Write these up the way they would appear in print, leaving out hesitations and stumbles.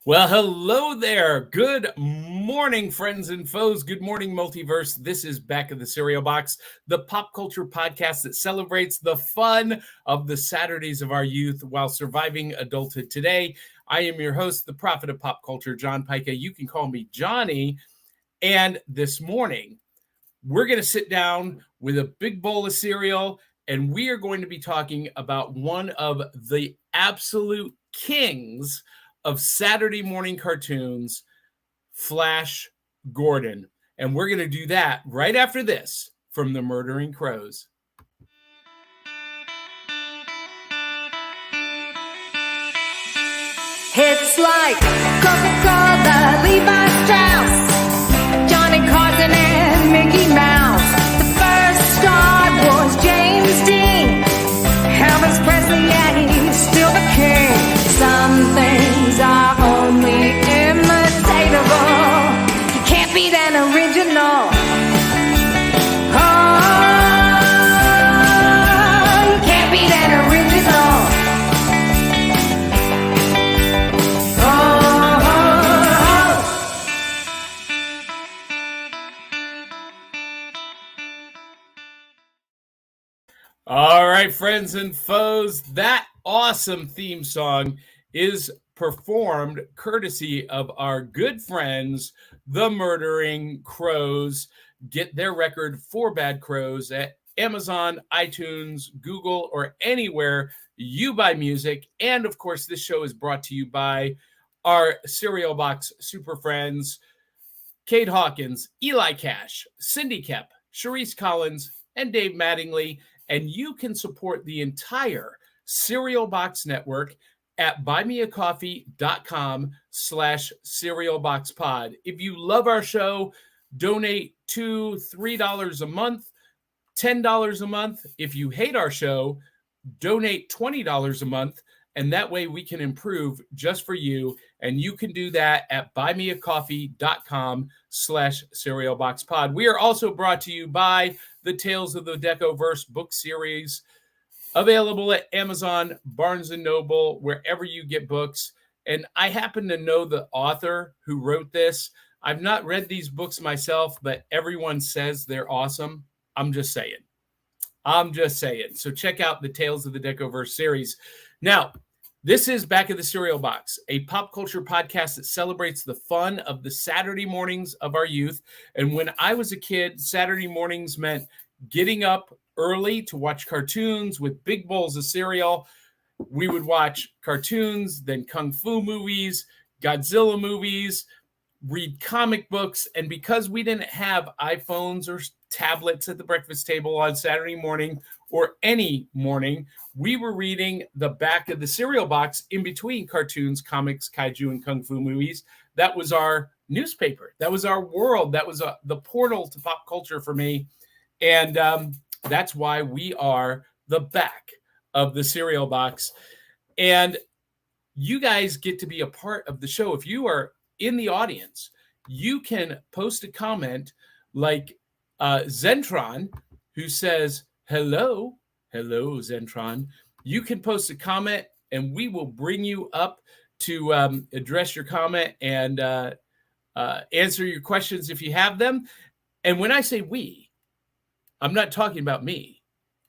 Well, hello there. Good morning, friends and foes. Good morning, multiverse. This is Back of the Cereal Box, the pop culture podcast that celebrates the fun of the Saturdays of our youth while surviving adulthood. Today, I am your host, the prophet of pop culture, John Pica. You can call me Johnny. And this morning, we're going to sit down with a big bowl of cereal, and we are going to be talking about one of the absolute kings of Saturday morning cartoons, Flash Gordon. And we're going to do that right after this from the Murdering Crows. It's like Coca-Cola, Levi Strauss, Johnny Carson and Mickey Mouse. The first star was James Dean. Elvis Presley, yeah, he's still the king. Some things are only imitatable. You can't beat an original. Oh, you can't beat an original. All right, friends and foes, that awesome theme song is performed courtesy of our good friends, the Murdering Crows. Get their record, Four Bad Crows, at Amazon, iTunes, Google, or anywhere you buy music. And of course, this show is brought to you by our Cereal Box super friends, Kate Hawkins, Eli Cash, Cindy Kep, Sharice Collins, and Dave Mattingly. And you can support the entire Cereal Box Network at buymeacoffee.com/cerealboxpod. If you love our show, donate $2-3 a month, $10 a month. If you hate our show, donate $20 a month. And that way we can improve just for you. And you can do that at buymeacoffee.com/cerealboxpod. We are also brought to you by the Tales of the Decoverse book series, available at Amazon, Barnes & Noble, wherever you get books. And I happen to know the author who wrote this. I've not read these books myself, but everyone says they're awesome. I'm just saying. So check out the Tales of the Decoverse series. Now, this is Back of the Cereal Box, a pop culture podcast that celebrates the fun of the Saturday mornings of our youth. And when I was a kid, Saturday mornings meant getting up early to watch cartoons with big bowls of cereal. We would watch cartoons, then kung fu movies, Godzilla movies, read comic books. And because we didn't have iPhones or tablets at the breakfast table on Saturday morning or any morning, we were reading the back of the cereal box in between cartoons, comics, kaiju, and kung fu movies. That was our newspaper. That was our world. That was the portal to pop culture for me. And that's why we are the back of the cereal box. And you guys get to be a part of the show. If you are in the audience, you can post a comment like Zentron, who says, hello, Zentron. You can post a comment and we will bring you up to address your comment and answer your questions if you have them. And when I say we, I'm not talking about me.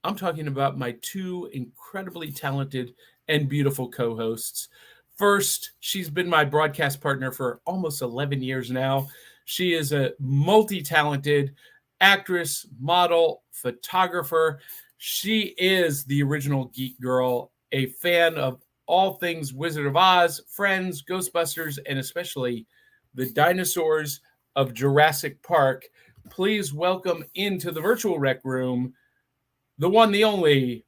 I'm talking about my two incredibly talented and beautiful co-hosts. First, she's been my broadcast partner for almost 11 years now. She is a multi-talented actress, model, photographer. She is the original geek girl, a fan of all things Wizard of Oz, Friends, Ghostbusters, and especially the dinosaurs of Jurassic Park. Please welcome into the virtual rec room the one, the only,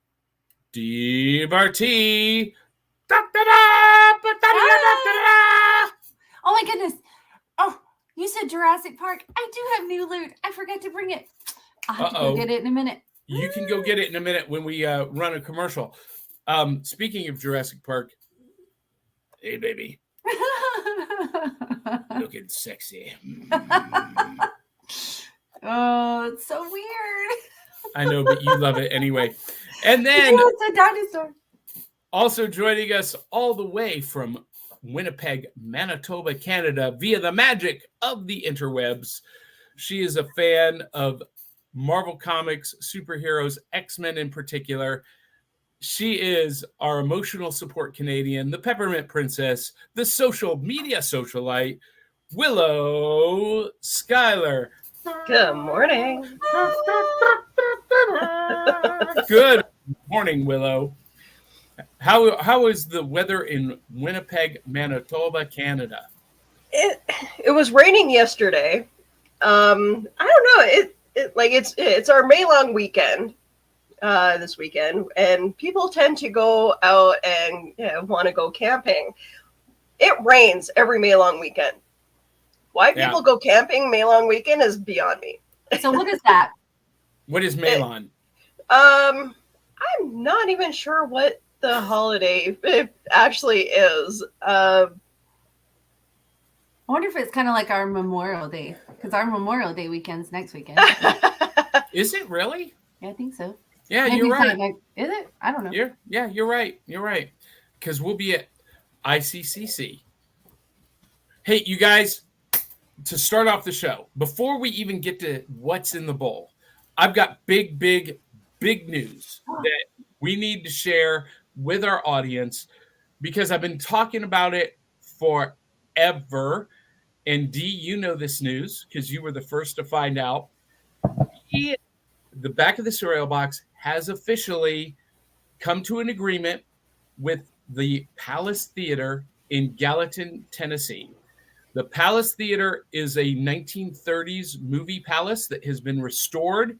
DBRT. Oh my goodness. Oh, you said Jurassic Park. I do have new loot. I forgot to bring it. I'll have to go get it in a minute. You can go get it in a minute when we run a commercial. Speaking of Jurassic Park, hey, baby. Looking sexy. Oh, it's so weird. I know, but you love it anyway. And then it's a dinosaur. Also joining us all the way from Winnipeg, Manitoba, Canada, via the magic of the interwebs. She is a fan of Marvel Comics, superheroes, X-Men in particular. She is our emotional support Canadian, the Peppermint Princess, the social media socialite, Willow Schuyler. Good morning. Good morning, Willow. How is the weather in Winnipeg, Manitoba, Canada? It was raining yesterday. I don't know. It's our May long weekend this weekend, and people tend to go out and want to go camping. It rains every May long weekend. Why people go camping May long weekend is beyond me. So what is that? What is Maylon? I'm not even sure what the holiday it actually is. I wonder if it's kind of like our Memorial Day, because our Memorial Day weekend's next weekend. Is it really? Yeah, I think so. Yeah, Maybe you're right. Is it? I don't know. You're right. You're right. Because we'll be at ICCC. Hey, you guys, to start off the show, before we even get to what's in the bowl, I've got big news that we need to share with our audience because I've been talking about it forever. And Dee, you know this news because you were the first to find out. The Back of the Cereal Box has officially come to an agreement with the Palace Theater in Gallatin, Tennessee. The Palace Theater is a 1930s movie palace that has been restored.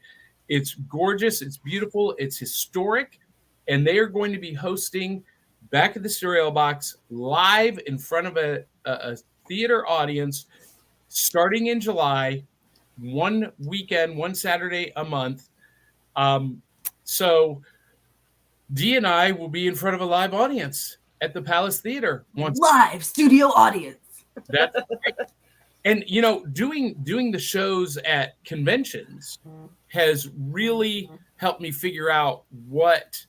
It's gorgeous. It's beautiful. It's historic. And they are going to be hosting Back of the Cereal Box live in front of a theater audience starting in July, one weekend, one Saturday a month. So Dee and I will be in front of a live audience at the Palace Theater. Live studio audience. That's right. And doing the shows at conventions has really helped me figure out what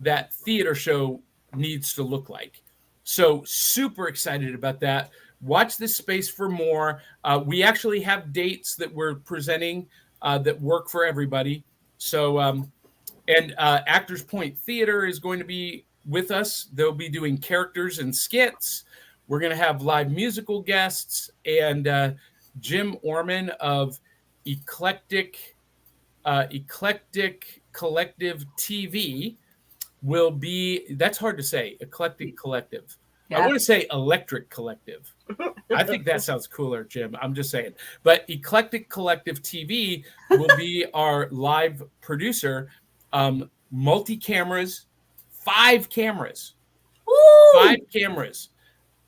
that theater show needs to look like. So super excited about that. Watch this space for more. We actually have dates that we're presenting that work for everybody. So, and Actors Point Theater is going to be with us. They'll be doing characters and skits. We're going to have live musical guests, and Jim Orman of Eclectic Collective TV will be. That's hard to say. Eclectic Collective. Yeah. I want to say Electric Collective. I think that sounds cooler, Jim. I'm just saying. But Eclectic Collective TV will be our live producer. Multi-cameras, 5 cameras. Woo! 5 cameras.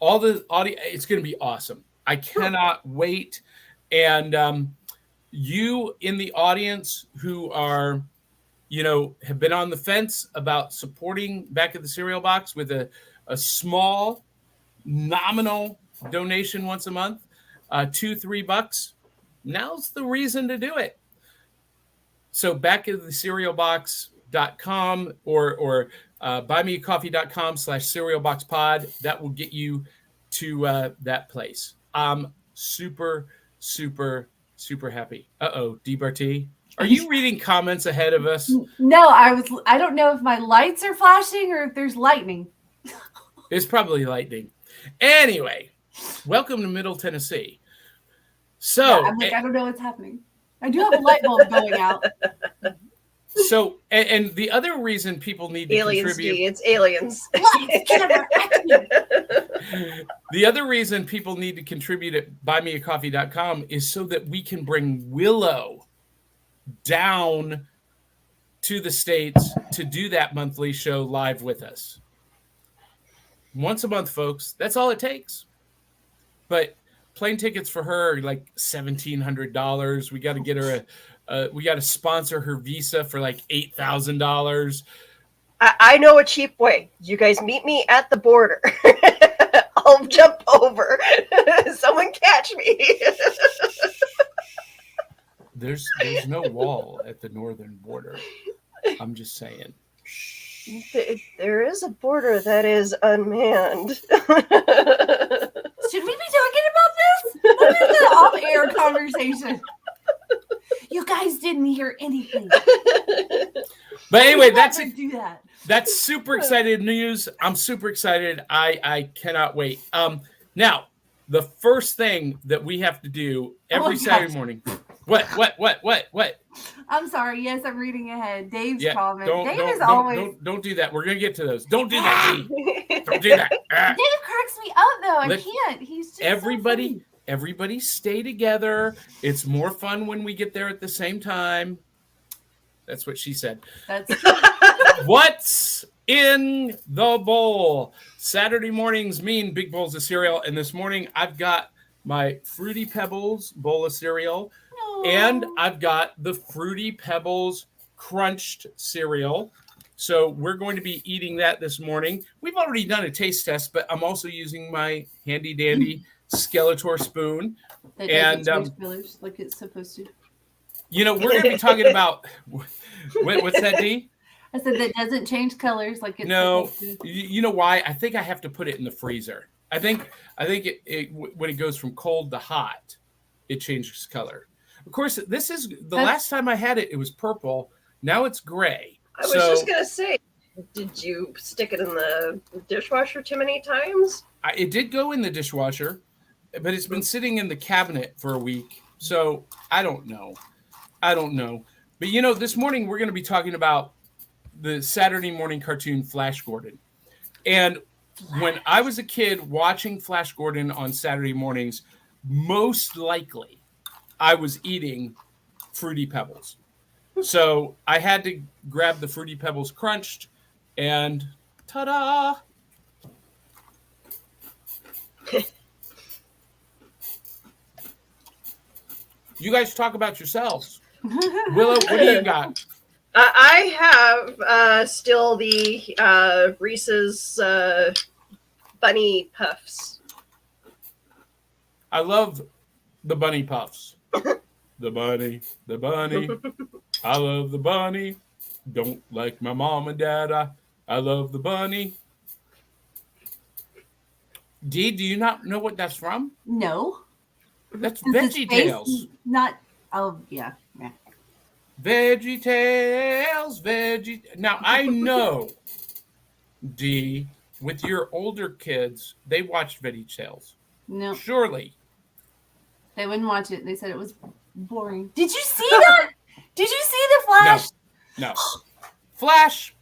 All the audio, it's going to be awesome. I cannot wait. And you in the audience who are, have been on the fence about supporting Back of the Cereal Box with a small nominal donation once a month, $2-3, now's the reason to do it. So backofthecerealbox.com or buymeacoffee.com/cerealboxpod. That will get you to that place. I'm super happy. DBRT, are you reading comments ahead of us? No, I don't know if my lights are flashing or if there's lightning. It's probably lightning. Anyway, welcome to Middle Tennessee. So I'm like, I don't know what's happening. I do have a light bulb going out. So, and the other reason people need to contribute... It's aliens. The other reason people need to contribute at buymeacoffee.com is so that we can bring Willow down to the States to do that monthly show live with us. Once a month, folks. That's all it takes. But plane tickets for her are like $1,700. We got to get her we got to sponsor her visa for like $8,000. I know a cheap way. You guys meet me at the border. I'll jump over. Someone catch me. There's no wall at the northern border. I'm just saying. There is a border that is unmanned. Should we be talking about this? What is an off-air conversation? You guys didn't hear anything. But anyway, Do that. That's super excited news. I'm super excited. I cannot wait. Now, the first thing that we have to do every Saturday morning. What? I'm sorry. Yes, I'm reading ahead. Dave's comment. Don't do that. We're gonna get to those. Don't do that, Dee. Don't do that. Dave cracks me up though. I can't. He's just everybody stay together. It's more fun when we get there at the same time. That's what she said. That's What's in the bowl? Saturday mornings mean big bowls of cereal. And this morning I've got my Fruity Pebbles bowl of cereal. And I've got the Fruity Pebbles crunched cereal. So we're going to be eating that this morning. We've already done a taste test, but I'm also using my handy dandy Skeletor spoon. and colors like it's supposed to. You know, we're going to be talking about what's that, Dee? I said that doesn't change colors like it's supposed to. You know why? I think I have to put it in the freezer. I think it when it goes from cold to hot, it changes color. Of course, this is the last time I had it. It was purple. Now it's gray. I was just gonna say, did you stick it in the dishwasher too many times? It did go in the dishwasher, but it's been sitting in the cabinet for a week. So I don't know. But you know, this morning we're going to be talking about the Saturday morning cartoon Flash Gordon. And when I was a kid watching Flash Gordon on Saturday mornings, most likely I was eating Fruity Pebbles. So I had to grab the Fruity Pebbles crunched and ta-da! You guys talk about yourselves. Willow, what do you got? I have still the Reese's Bunny Puffs. I love the Bunny Puffs. The bunny. I love the bunny. Don't like my mom and dad. I love the bunny. Dee, do you not know what that's from? No. That's Veggie Tales. Not. Oh yeah. Veggie Tales. Now I know, Dee, with your older kids, they watched Veggie Tales. No. Surely. They wouldn't watch it. They said it was boring. Did you see that? Did you see the Flash? No. Flash.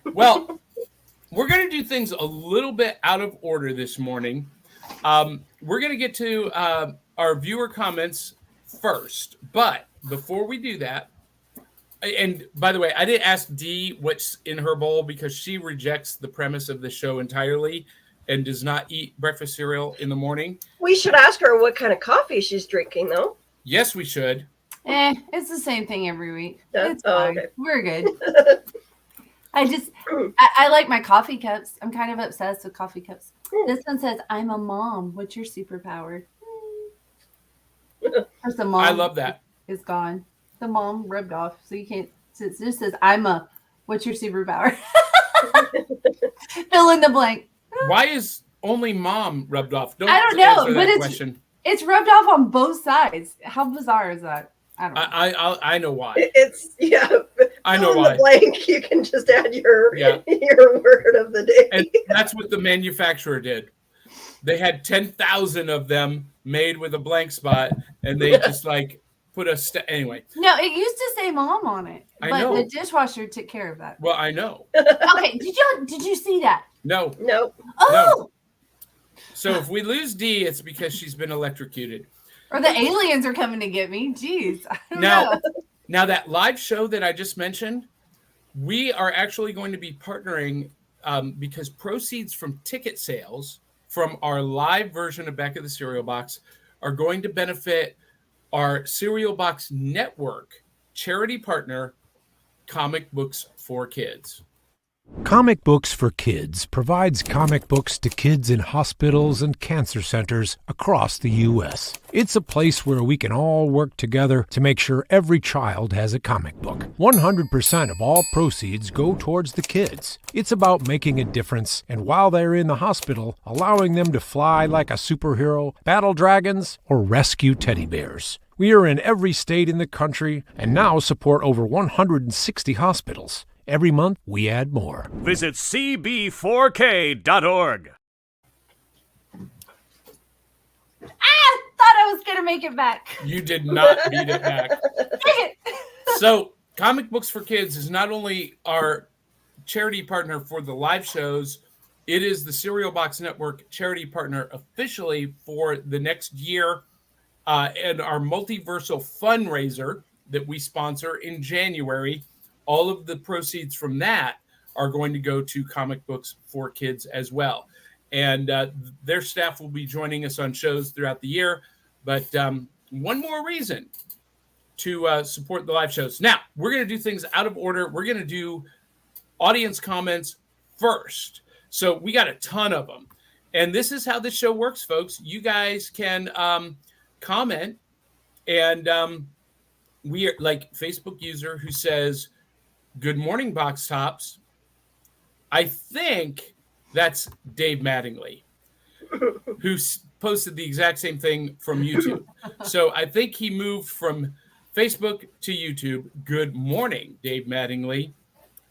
Well, we're going to do things a little bit out of order this morning. We're going to get to our viewer comments first. But before we do that, and by the way, I didn't ask Dee what's in her bowl because she rejects the premise of the show entirely and does not eat breakfast cereal in the morning. We should ask her what kind of coffee she's drinking, though. Yes, we should. It's the same thing every week. It's fine. Okay. We're good. I like my coffee cups. I'm kind of obsessed with coffee cups. This one says, "I'm a mom. What's your superpower?" Or the mom. I love that. Is gone. The mom rubbed off, so you can't. It just says, "I'm a. What's your superpower?" Fill in the blank. Why is only mom rubbed off? I don't know, but it's rubbed off on both sides. How bizarre is that? I don't know. I know why. I know why. The blank, you can just add your word of the day. And that's what the manufacturer did. They had 10,000 of them made with a blank spot, and they just like put a anyway. No, it used to say mom on it, I but know. the dishwasher took care of that. Well, I know. Okay, did you see that? No. Oh. No. So if we lose Dee, it's because she's been electrocuted. Or the aliens are coming to get me. Jeez. I don't know. Now that live show that I just mentioned, we are actually going to be partnering because proceeds from ticket sales from our live version of Back of the Cereal Box are going to benefit our Cereal Box Network charity partner, Comic Books for Kids. Comic Books for Kids provides comic books to kids in hospitals and cancer centers across the U.S. It's a place where we can all work together to make sure every child has a comic book. 100% of all proceeds go towards the kids. It's about making a difference, and while they're in the hospital, allowing them to fly like a superhero, battle dragons, or rescue teddy bears. We are in every state in the country and now support over 160 hospitals. Every month, we add more. Visit cb4k.org. I thought I was going to make it back. You did not beat it back. Dang it. So, Comic Books for Kids is not only our charity partner for the live shows, it is the Cereal Box Network charity partner officially for the next year, and our multiversal fundraiser that we sponsor in January. All of the proceeds from that are going to go to Comic Books for Kids as well. And their staff will be joining us on shows throughout the year. But one more reason to support the live shows. Now, we're going to do things out of order. We're going to do audience comments first. So we got a ton of them. And this is how this show works, folks. You guys can comment. And we are like Facebook user who says, "Good morning, Box Tops." I think that's Dave Mattingly, who posted the exact same thing from YouTube. So I think he moved from Facebook to YouTube. Good morning, Dave Mattingly.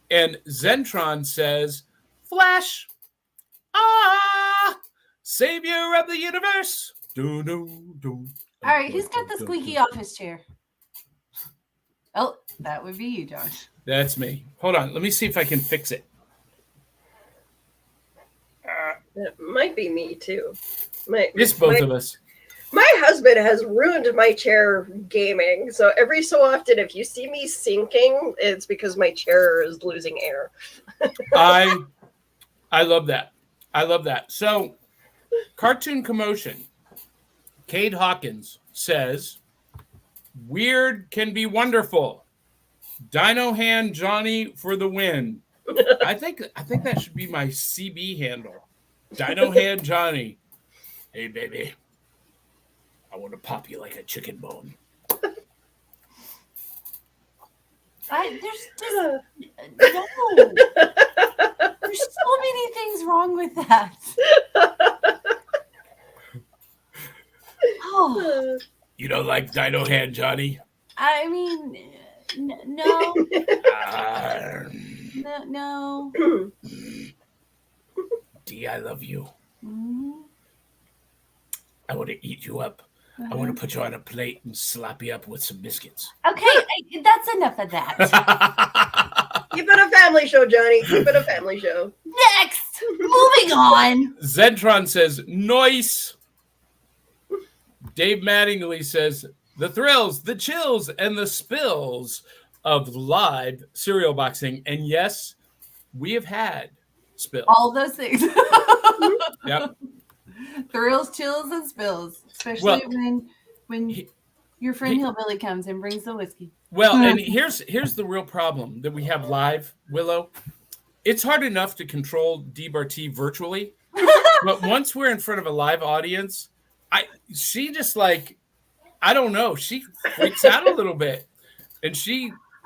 And Zentron says, "Flash, savior of the universe." Do, do, do. All right, who's got the squeaky office chair? Oh, that would be you, Josh. That's me. Hold on. Let me see if I can fix it. It might be me too. It's both of us. My husband has ruined my chair gaming. So every so often, if you see me sinking, it's because my chair is losing air. I love that. I love that. So, Cartoon Commotion. Cade Hawkins says, "Weird can be wonderful. Dino Hand Johnny for the win." I think that should be my CB handle. Dino Hand Johnny. Hey, baby. I want to pop you like a chicken bone. There's so many things wrong with that. Oh, You don't like Dino Hand Johnny? I mean, no, no. D, I love you. Mm-hmm. I want to eat you up. I want to put you on a plate and slap you up with some biscuits. Okay, that's enough of that. Keep it a family show, Johnny. Keep it a family show. Next, moving on. Zentron says, "Nice." Dave Mattingly says, "The thrills, the chills, and the spills of live cereal boxing." And yes, we have had spills. All those things. Yep. Thrills, chills, and spills. Especially when your friend Hillbilly comes and brings the whiskey. Well, and here's the real problem that we have live, Willow. It's hard enough to control DBRT virtually, but once we're in front of a live audience, she just like, I don't know, she freaks out a little bit, and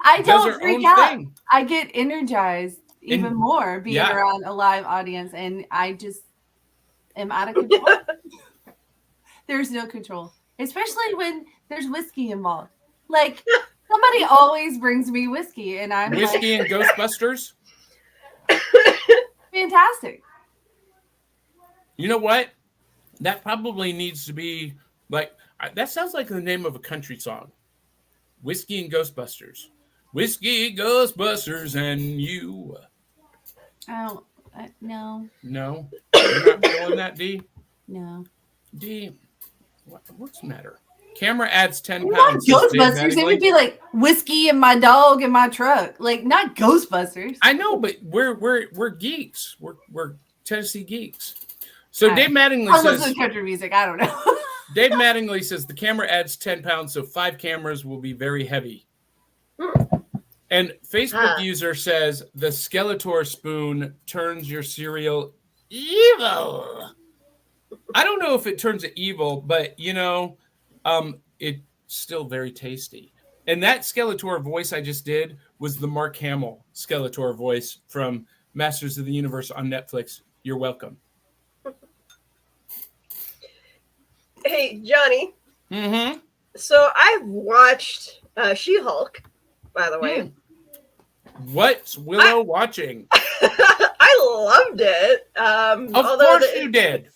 I does don't her freak own out. thing. I get energized even more being yeah. around a live audience, and I just am out of control. There's no control, especially when there's whiskey involved. Like, somebody always brings me whiskey, and I'm Whiskey like, and Ghostbusters. fantastic. You know what? That probably needs to be like, that sounds like the name of a country song. Whiskey and Ghostbusters. Whiskey, Ghostbusters, and you. Oh, no. No? You're not feeling that, D? No. D, what's the matter? Camera adds 10 Not pounds. says Dave Ghostbusters. It would Mattingly. be like whiskey and my dog and my truck. Like, not Ghostbusters. I know, but we're geeks. We're Tennessee geeks. So Dave Mattingly I says listen to country music. I don't know. Dave Mattingly says the camera adds 10 pounds, so 5 cameras will be very heavy. And Facebook Huh. user says the Skeletor spoon turns your cereal evil. I don't know if it turns it evil, but it's still very tasty. And that Skeletor voice I just did was the Mark Hamill Skeletor voice from Masters of the Universe on Netflix. You're welcome. Hey, Johnny. Mm-hmm. So I've watched She-Hulk, by the way. What's Willow watching? I loved it. Of course you did.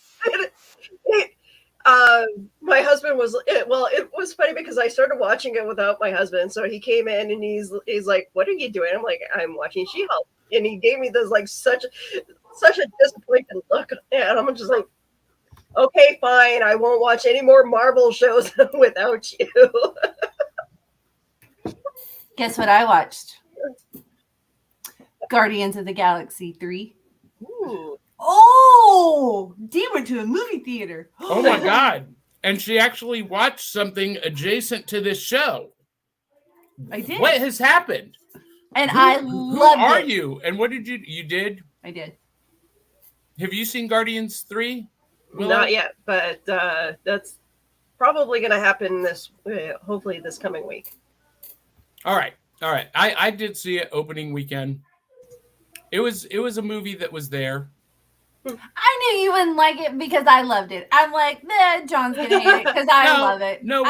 My husband was it was funny because I started watching it without my husband, so he came in and he's like, "What are you doing?" I'm like, "I'm watching She-Hulk," and he gave me this like such a disappointed look, and I'm just like, "Okay, fine, I won't watch any more Marvel shows without you." Guess what I watched? Guardians of the Galaxy 3. Ooh. Oh, Dee went to a movie theater. Oh my God. And she actually watched something adjacent to this show. I did. What has happened? And I loved Who are it. you? And what did you did? I did. Have you seen Guardians 3? Not yet, but that's probably going to happen hopefully this coming week. All right. I did see it opening weekend. It was a movie that was there. I knew you wouldn't like it because I loved it. I'm like, nah, John's gonna hate it because I love it. No,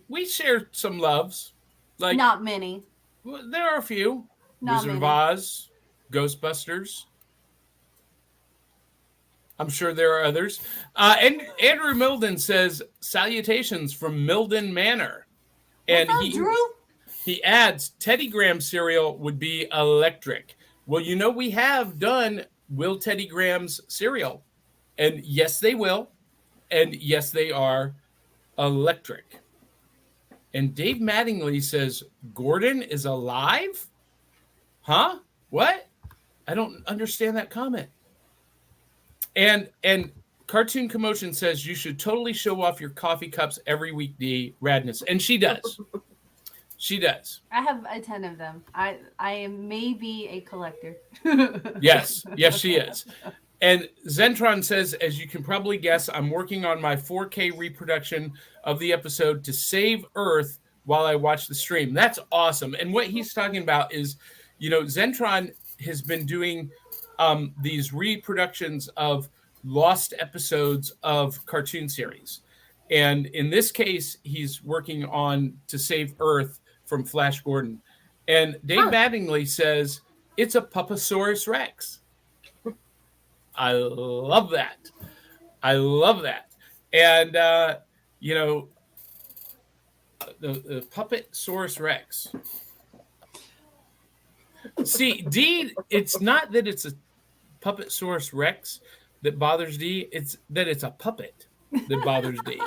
we share some loves. Like not many. There are a few. Not Wizard of many. Oz, Ghostbusters. I'm sure there are others. And Andrew Milden says salutations from Milden Manor, and What's up, Drew? he adds Teddy Graham cereal would be electric. Well, we have done Will Teddy Graham's cereal, and yes, they will, and yes, they are electric. And Dave Mattingly says Gordon is alive? Huh? What? I don't understand that comment. And Cartoon Commotion says you should totally show off your coffee cups every week, D. Radness. And she does. She does. I have a ton of them. I am maybe a collector. Yes, she is. And Zentron says, as you can probably guess, I'm working on my 4K reproduction of the episode to save Earth while I watch the stream. That's awesome. And what he's talking about is, Zentron has been doing these reproductions of lost episodes of cartoon series. And in this case, he's working on To Save Earth from Flash Gordon. And Dave Mattingly says, it's a Puposaurus Rex. I love that. And, the Puppet-saurus Rex. See, D, it's not that it's a Puppet-saurus Rex that bothers D. It's that it's a puppet that bothers D.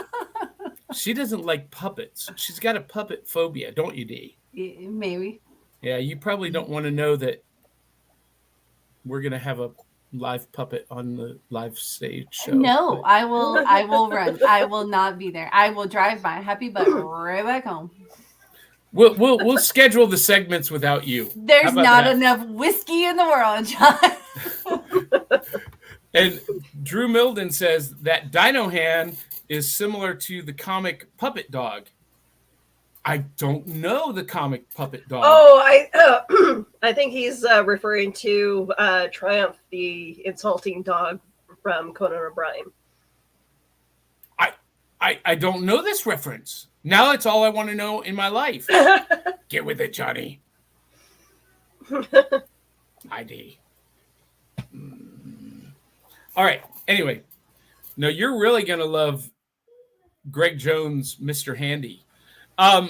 She doesn't like puppets. She's got a puppet phobia, don't you, D? Maybe. Yeah, you probably don't want to know that we're going to have a live puppet on the live stage show. No, but I will run. I will not be there. I will drive my happy butt right back home. We'll schedule the segments without you. There's not enough whiskey in the world, John. And Drew Milden says that Dino Hand is similar to the comic Puppet Dog. I don't know the comic Puppet Dog. Oh, I think he's referring to Triumph, the insulting dog from Conan O'Brien. I don't know this reference. Now it's all I want to know in my life. Get with it, Johnny. ID. All right. Anyway, no, you're really going to love Greg Jones, Mr. Handy. All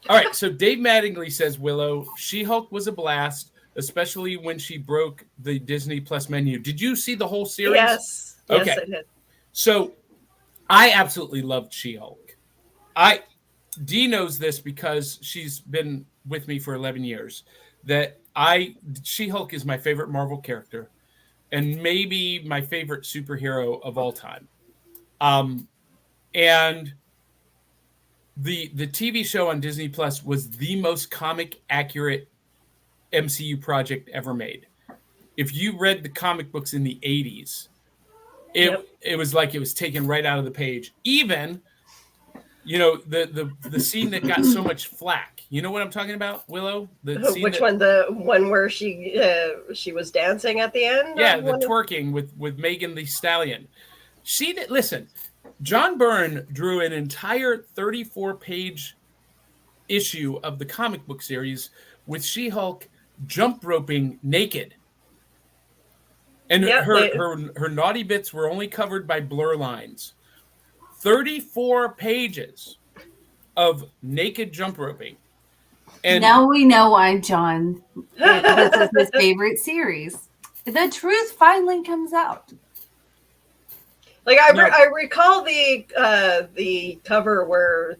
right. So Dave Mattingly says, Willow, She-Hulk was a blast, especially when she broke the Disney Plus menu. Did you see the whole series? Yes. Okay. Yes, I did. So I absolutely loved She-Hulk. Dee knows this because she's been with me for 11 years, that She-Hulk is my favorite Marvel character and maybe my favorite superhero of all time. And the TV show on Disney Plus was the most comic accurate MCU project ever made. If you read the comic books in the 80s, it was like it was taken right out of the page. Even, the scene that got so much flack. You know what I'm talking about, Willow? Which one? The one where she was dancing at the end? Yeah, the twerking with Megan Thee Stallion. Listen, John Byrne drew an entire 34-page issue of the comic book series with She-Hulk jump roping naked. And her naughty bits were only covered by blur lines. 34 pages of naked jump roping. And now we know why John, this is his favorite series. The truth finally comes out. Like I recall the cover where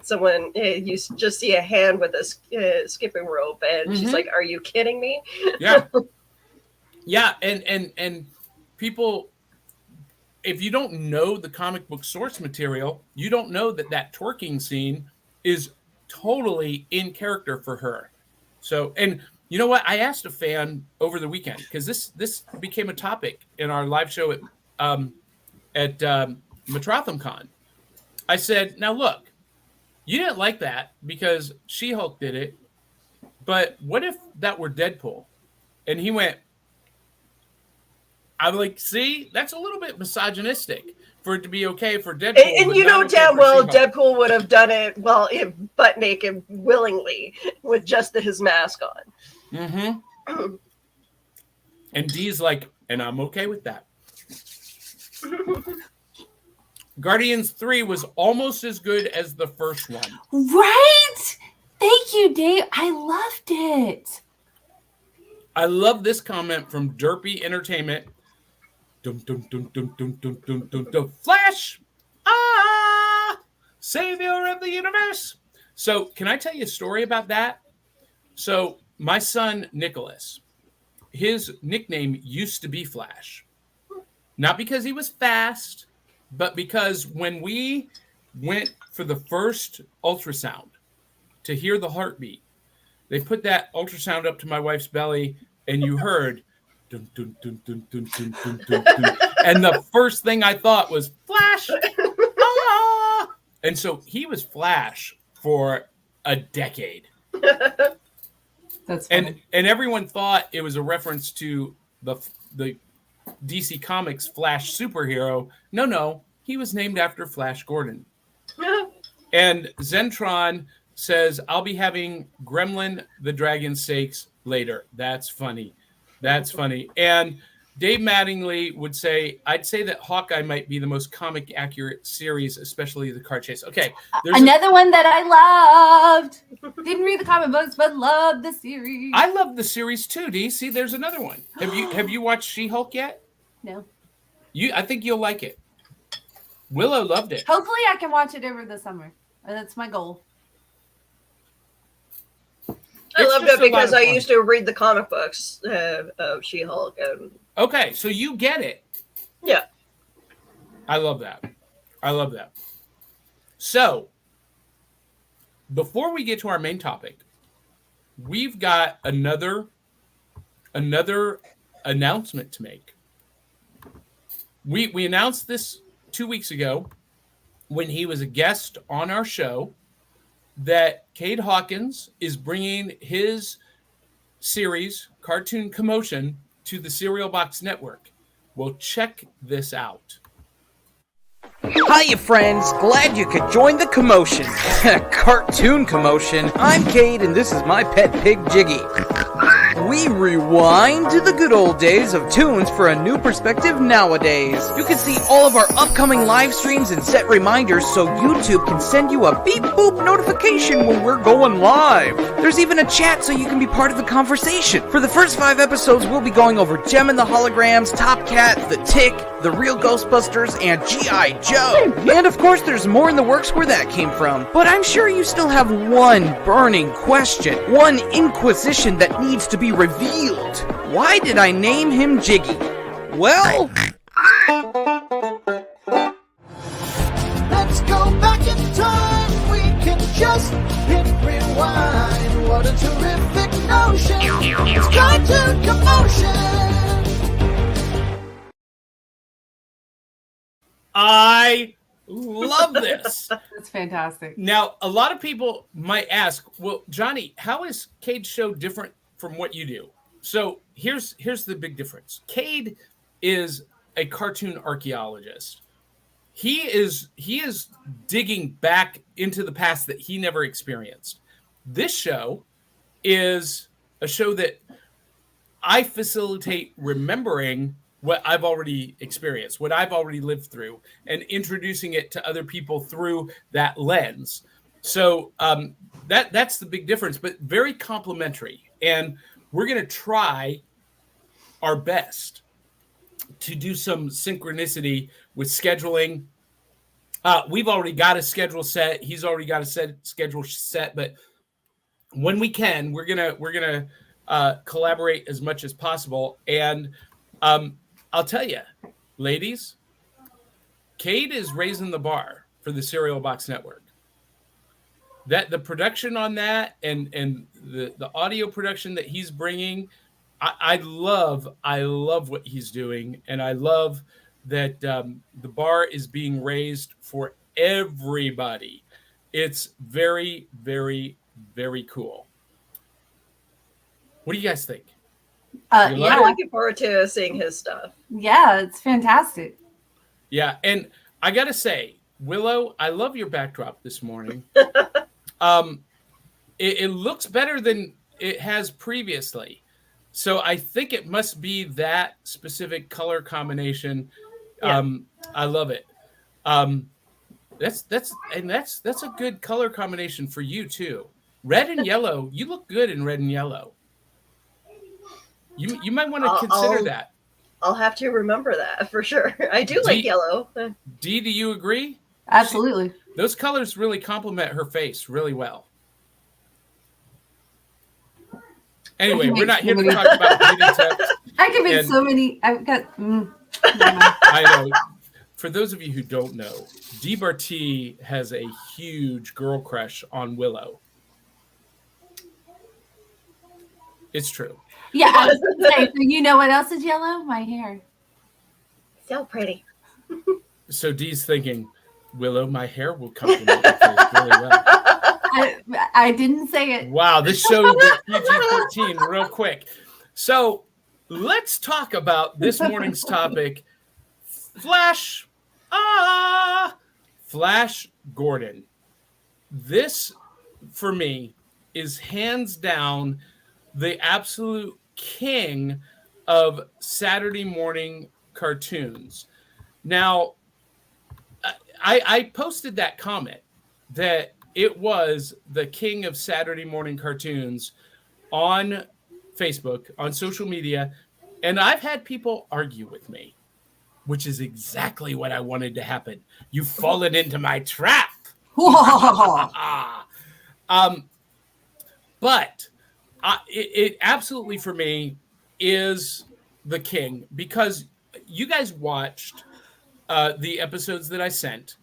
someone you just see a hand with a skipping rope, and she's like, "Are you kidding me?" Yeah. Yeah, and people, if you don't know the comic book source material, you don't know that twerking scene is totally in character for her. So, and you know what? I asked a fan over the weekend, because this became a topic in our live show at MetrothemCon. I said, now look, you didn't like that because She-Hulk did it, but what if that were Deadpool? And he went, I'm like, see, that's a little bit misogynistic for it to be okay for Deadpool. And you know damn well Deadpool would have done it, butt naked willingly with just his mask on. Mm-hmm. And Dee's like, and I'm okay with that. Guardians 3 was almost as good as the first one. Right? Thank you, Dave. I loved it. I love this comment from Derpy Entertainment. Dum, dum, dum, dum, dum, dum, dum, dum, dum. Flash! Savior of the universe! So, can I tell you a story about that? So, my son, Nicholas, his nickname used to be Flash. Not because he was fast, but because when we went for the first ultrasound to hear the heartbeat, they put that ultrasound up to my wife's belly, and you heard dun, dun, dun, dun, dun, dun, dun, dun, dun. And the first thing I thought was Flash. And so he was Flash for a decade. That's funny. And everyone thought it was a reference to the DC Comics Flash superhero. No, he was named after Flash Gordon. And Zentron says, I'll be having Gremlin the Dragon Steaks later. That's funny. And Dave Mattingly would say, I'd say that Hawkeye might be the most comic accurate series, especially the car chase. Okay. Another one that I loved. Didn't read the comic books, but loved the series. I love the series too, D. See, there's another one. Have you watched She-Hulk yet? No. I think you'll like it. Willow loved it. Hopefully I can watch it over the summer. That's my goal. I loved it because I used to read the comic books of She-Hulk. Okay, so you get it. Yeah. I love that. So, before we get to our main topic, we've got another announcement to make. We announced this 2 weeks ago when he was a guest on our show that Cade Hawkins is bringing his series, Cartoon Commotion, to the Cereal Box Network. Well, check this out. Hiya, friends. Glad you could join the commotion. Cartoon Commotion. I'm Cade, and this is my pet pig, Jiggy. We rewind to the good old days of tunes for a new perspective nowadays. You can see all of our upcoming live streams and set reminders so YouTube can send you a beep boop notification when we're going live. There's even a chat so you can be part of the conversation. For the first 5 episodes, we'll be going over Gem and the Holograms, Top Cat, The Tick, The Real Ghostbusters, and G.I. Joe. And of course, there's more in the works where that came from. But I'm sure you still have one burning question, one inquisition that needs to be revealed. Why did I name him Jiggy? Well, let's go back in time. We can just hit rewind. What a terrific notion. I love this. That's fantastic. Now, a lot of people might ask, well, Johnny, how is Cade's show different from what you do? So here's the big difference. Cade is a cartoon archaeologist. He is digging back into the past that he never experienced. This show is a show that I facilitate remembering what I've already experienced, what I've already lived through, and introducing it to other people through that lens. So that's the big difference, but very complimentary. And we're going to try our best to do some synchronicity with scheduling. We've already got a schedule set. He's already got a schedule set, but when we can, we're gonna collaborate as much as possible. And I'll tell you, ladies, Cade is raising the bar for the Cereal Box Network. That the production on that and the audio production that he's bringing, I love what he's doing, and I love that the bar is being raised for everybody. It's very, very, very cool. What do you guys think? I'm looking forward to seeing his stuff. Yeah, it's fantastic. Yeah, and I gotta say, Willow, I love your backdrop this morning. It looks better than it has previously, so I think it must be that specific color combination. Yeah. I love it. That's a good color combination for you too. Red and yellow. You look good in red and yellow. You might want to consider that. I'll have to remember that for sure. I do like yellow. Dee, do you agree? Absolutely. Those colors really complement her face really well. Anyway, we're not here to talk about beauty tips. I can make so many. I've got. I know. For those of you who don't know, Dee Barty has a huge girl crush on Willow. It's true. Yeah, I was gonna say, so you know what else is yellow? My hair. So pretty. So Dee's thinking, Willow, my hair will complement your face really well. I didn't say it. Wow, this show is PG-13 real quick. So let's talk about this morning's topic, Flash Gordon. This, for me, is hands down the absolute king of Saturday morning cartoons. Now, I posted that comment that it was the king of Saturday morning cartoons on Facebook, on social media, and I've had people argue with me, which is exactly what I wanted to happen. You've fallen into my trap. But it absolutely, for me, is the king, because you guys watched the episodes that I sent.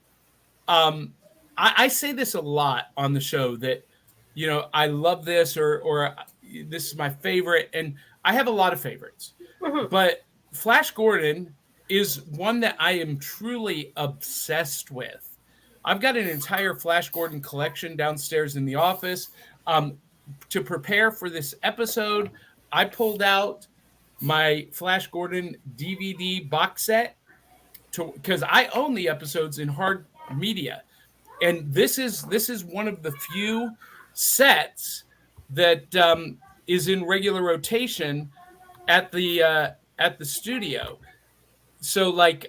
I say this a lot on the show that, you know, I love this or this is my favorite. And I have a lot of favorites. But Flash Gordon is one that I am truly obsessed with. I've got an entire Flash Gordon collection downstairs in the office. To prepare for this episode, I pulled out my Flash Gordon DVD box set because I own the episodes in hard media. And this is one of the few sets that is in regular rotation at the studio. So like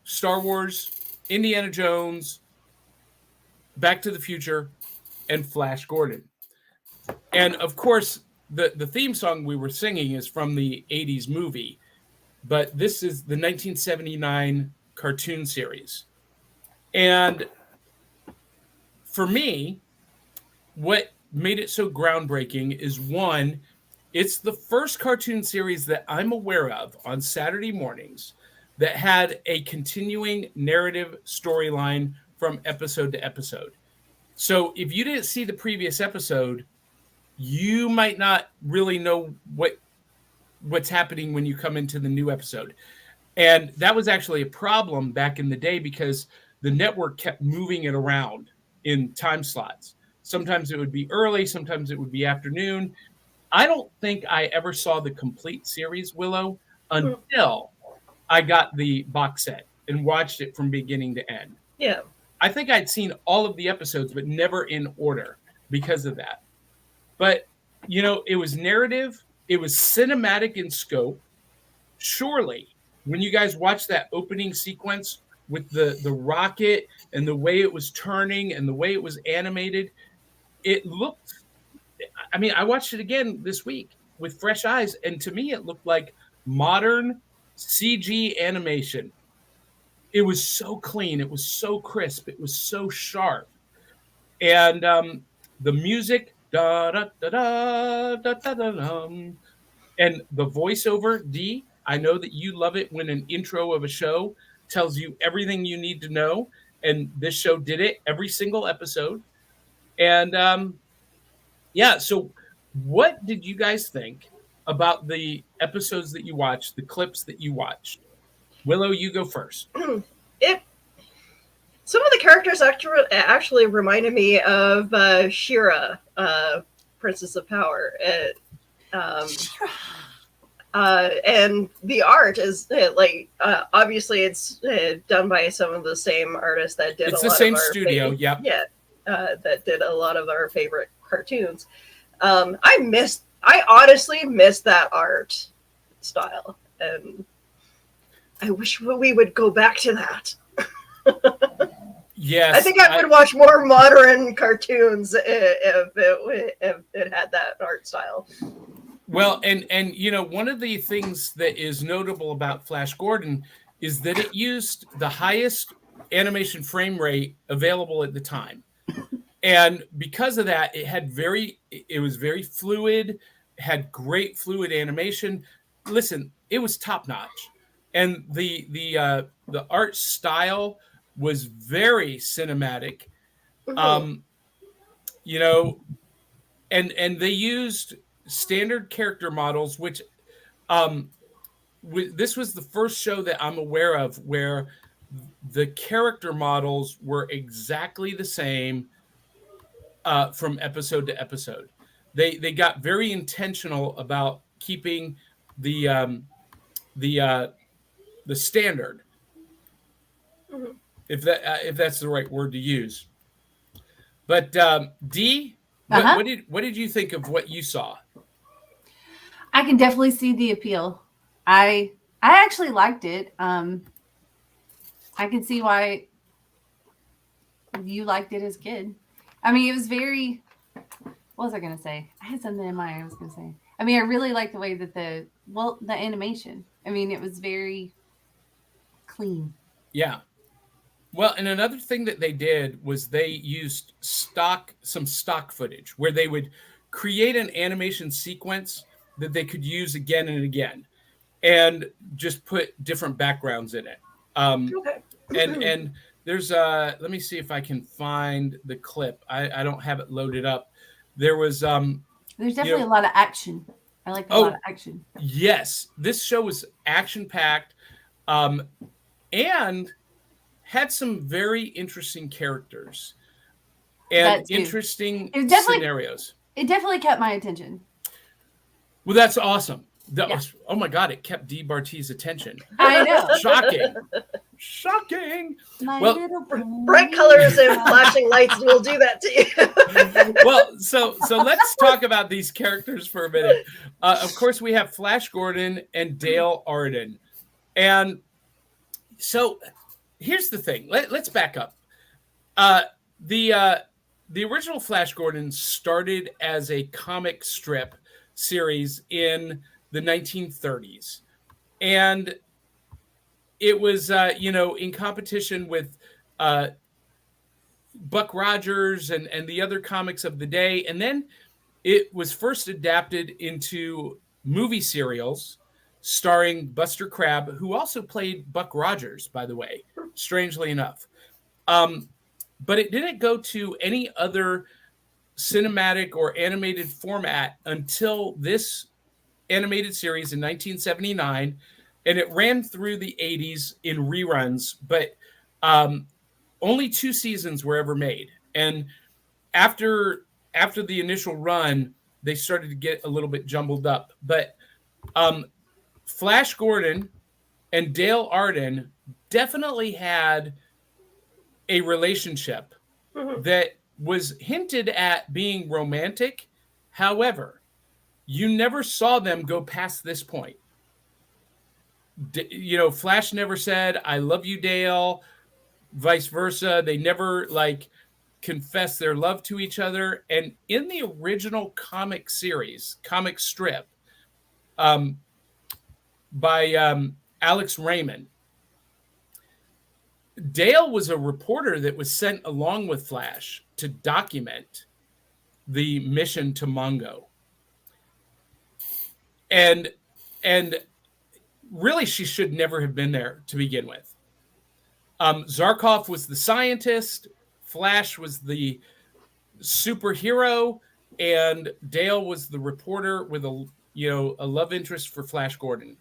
Star Wars, Indiana Jones, Back to the Future, and Flash Gordon. And of course, the theme song we were singing is from the 80s movie, but this is the 1979 cartoon series. And for me, what made it so groundbreaking is, one, it's the first cartoon series that I'm aware of on Saturday mornings that had a continuing narrative storyline from episode to episode. So if you didn't see the previous episode, you might not really know what's happening when you come into the new episode. And that was actually a problem back in the day because the network kept moving it around in time slots. Sometimes it would be early, sometimes it would be afternoon. I don't think I ever saw the complete series, Willow, until I got the box set and watched it from beginning to end. Yeah. I think I'd seen all of the episodes, but never in order because of that. But, it was narrative, it was cinematic in scope. Surely, when you guys watch that opening sequence with the rocket and the way it was turning and the way it was animated, it looked, I watched it again this week with fresh eyes, and to me, it looked like modern CG animation. It was so clean, it was so crisp, it was so sharp. And the music, da da da da da da da da, and the voiceover, D, I know that you love it when an intro of a show tells you everything you need to know. And this show did it every single episode. And so what did you guys think about the episodes that you watched, the clips that you watched? Willow, you go first. Some of the characters actually reminded me of Shira, Princess of Power. And the art is obviously it's done by some of the same artists that did It's a lot the same of our studio, yep. Yeah, that did a lot of our favorite cartoons. I honestly miss that art style, and I wish we would go back to that. Yes, I think I would watch more modern cartoons if it had that art style. Well, and one of the things that is notable about Flash Gordon is that it used the highest animation frame rate available at the time. And because of that, it was very fluid, had great fluid animation. Listen, it was top notch. And the art style was very cinematic. And they used standard character models, which this was the first show that I'm aware of where the character models were exactly the same from episode to episode. They got very intentional about keeping the standard, if that's the right word to use. But D, what did you think of what you saw? I can definitely see the appeal. I actually liked it. I can see why you liked it as a kid. I mean, it was very. What was I gonna say? I had something in mind. I was gonna say. I mean, I really liked the way that the animation. I mean, it was very clean. Yeah. Well, and another thing that they did was they used some stock footage where they would create an animation sequence that they could use again and again, and just put different backgrounds in it. Okay. And there's let me see if I can find the clip. I don't have it loaded up. There was there's definitely a lot of action. I like a lot of action. Yes, this show was action packed, and had some very interesting characters and interesting scenarios. It definitely kept my attention. Well, that's awesome. Oh my God, it kept D. Barty's attention. I know. Shocking. Bright colors and flashing lights will do that to you. Well, so let's talk about these characters for a minute. Of course, we have Flash Gordon and Dale Arden. And so here's the thing. Let's back up. The original Flash Gordon started as a comic strip series in the 1930s. And it was, in competition with Buck Rogers and the other comics of the day. And then it was first adapted into movie serials starring Buster Crabbe, who also played Buck Rogers, by the way, strangely enough. But it didn't go to any other cinematic or animated format until this animated series in 1979 and it ran through the 80s in reruns, but only 2 seasons were ever made. And after the initial run, they started to get a little bit jumbled up. But Flash Gordon and Dale Arden definitely had a relationship that was hinted at being romantic. However, you never saw them go past this point. Flash never said, "I love you, Dale," vice versa. They never confess their love to each other. And in the original comic strip, by Alex Raymond, Dale was a reporter that was sent along with Flash to document the mission to Mongo. And really, she should never have been there to begin with. Zarkov was the scientist, Flash was the superhero, and Dale was the reporter with a love interest for Flash Gordon.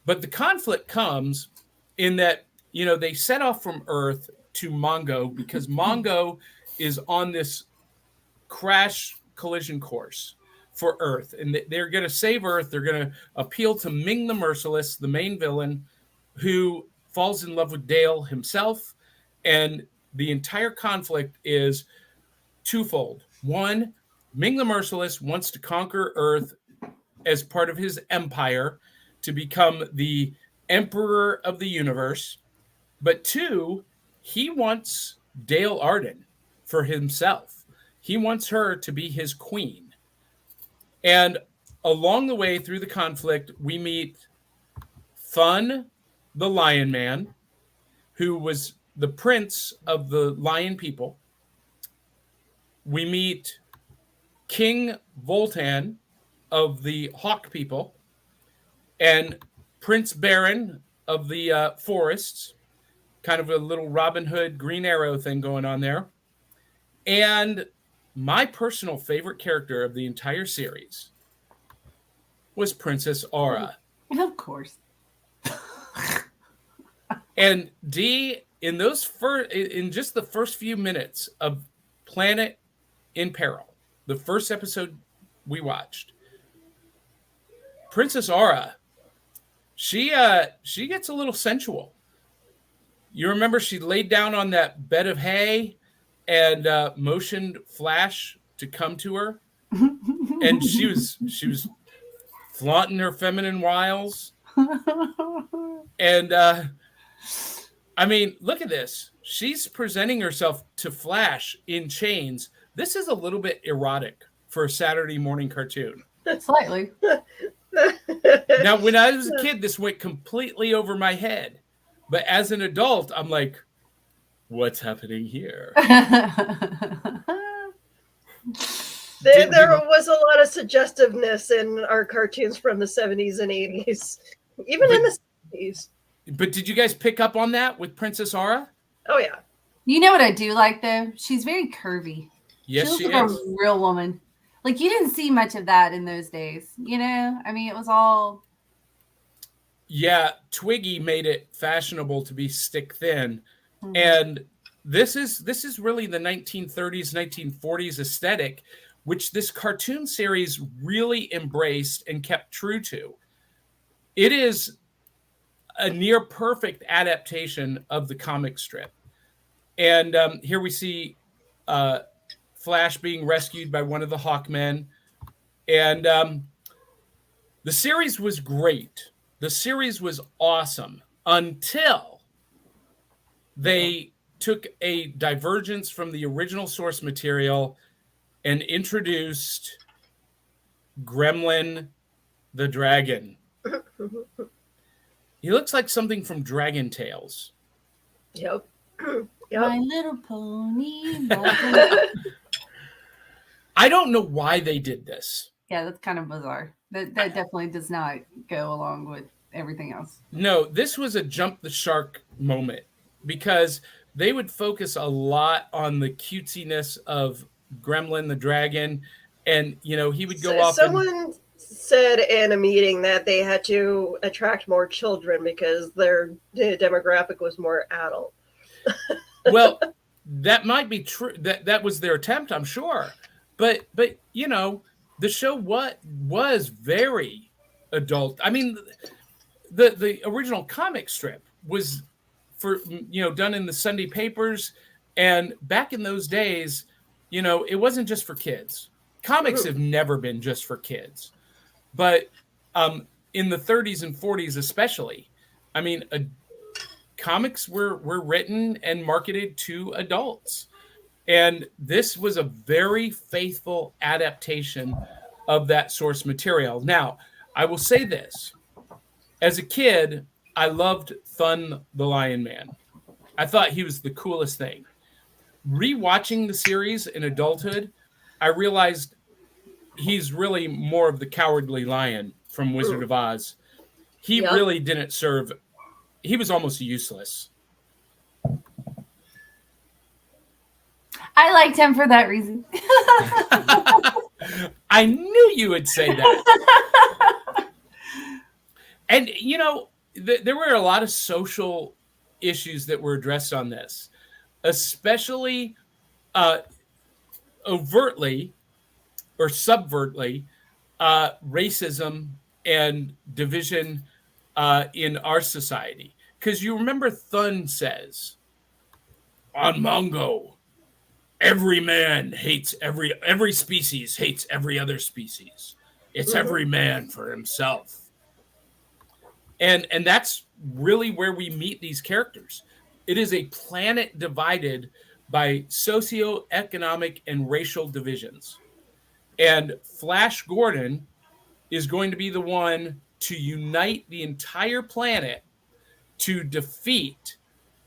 But the conflict comes in that, they set off from Earth to Mongo because Mongo is on this crash collision course for Earth. And they're going to save Earth. They're going to appeal to Ming the Merciless, the main villain, who falls in love with Dale himself. And the entire conflict is twofold. One, Ming the Merciless wants to conquer Earth as part of his empire to become the emperor of the universe. But two, he wants Dale Arden for himself. He wants her to be his queen. And along the way through the conflict, we meet Thun, the Lion Man, who was the prince of the Lion people. We meet King Voltan of the Hawk people, and Prince Baron of the forests, kind of a little Robin Hood, Green Arrow thing going on there. And my personal favorite character of the entire series was Princess Aura. Of course. And Dee, in just the first few minutes of Planet in Peril, the first episode we watched, Princess Aura, she gets a little sensual. You remember she laid down on that bed of hay and motioned Flash to come to her, and she was flaunting her feminine wiles. And I mean, look at this. She's presenting herself to Flash in chains. This is a little bit erotic for a Saturday morning cartoon. Slightly. Now, when I was a kid, this went completely over my head. But as an adult, I'm like, what's happening here? There was a lot of suggestiveness in our cartoons from the 70s and 80s, even in the 70s. But did you guys pick up on that with Princess Aura? Oh, yeah. You know what I do like, though? She's very curvy. Yes, she looks like a real woman. Like, you didn't see much of that in those days, you know? I mean, it was all... Yeah, Twiggy made it fashionable to be stick thin. Mm-hmm. And this is really the 1930s, 1940s aesthetic, which this cartoon series really embraced and kept true to. It is a near perfect adaptation of the comic strip. And here we see Flash being rescued by one of the Hawkmen. And the series was great. The series was awesome until they took a divergence from the original source material and introduced Gremlin the Dragon. He looks like something from Dragon Tales. Yep. My Little Pony. I don't know why they did this. Yeah, that's kind of bizarre. That definitely does not go along with everything else. No, this was a jump the shark moment because they would focus a lot on the cutesiness of Gremlin the Dragon, and he would go off. said in a meeting that they had to attract more children because their demographic was more adult. Well, that might be true. That was their attempt, I'm sure. But you know, the show was very adult. I mean, the original comic strip was done in the Sunday papers, and back in those days, it wasn't just for kids. Comics have never been just for kids, but in the 30s and 40s especially, I mean, comics were written and marketed to adults, and this was a very faithful adaptation of that source material. Now, I will say this: as a kid, I loved Thun the Lion Man. I thought he was the coolest thing. Rewatching the series in adulthood, I realized he's really more of the cowardly lion from Wizard of Oz. He really didn't serve. He was almost useless. I liked him for that reason. I knew you would say that. And, there were a lot of social issues that were addressed on this, especially overtly or subvertly racism and division in our society. Because you remember Thun says, on Mongo, every man hates every species hates every other species. It's every man for himself. And that's really where we meet these characters. It is a planet divided by socioeconomic and racial divisions. And Flash Gordon is going to be the one to unite the entire planet to defeat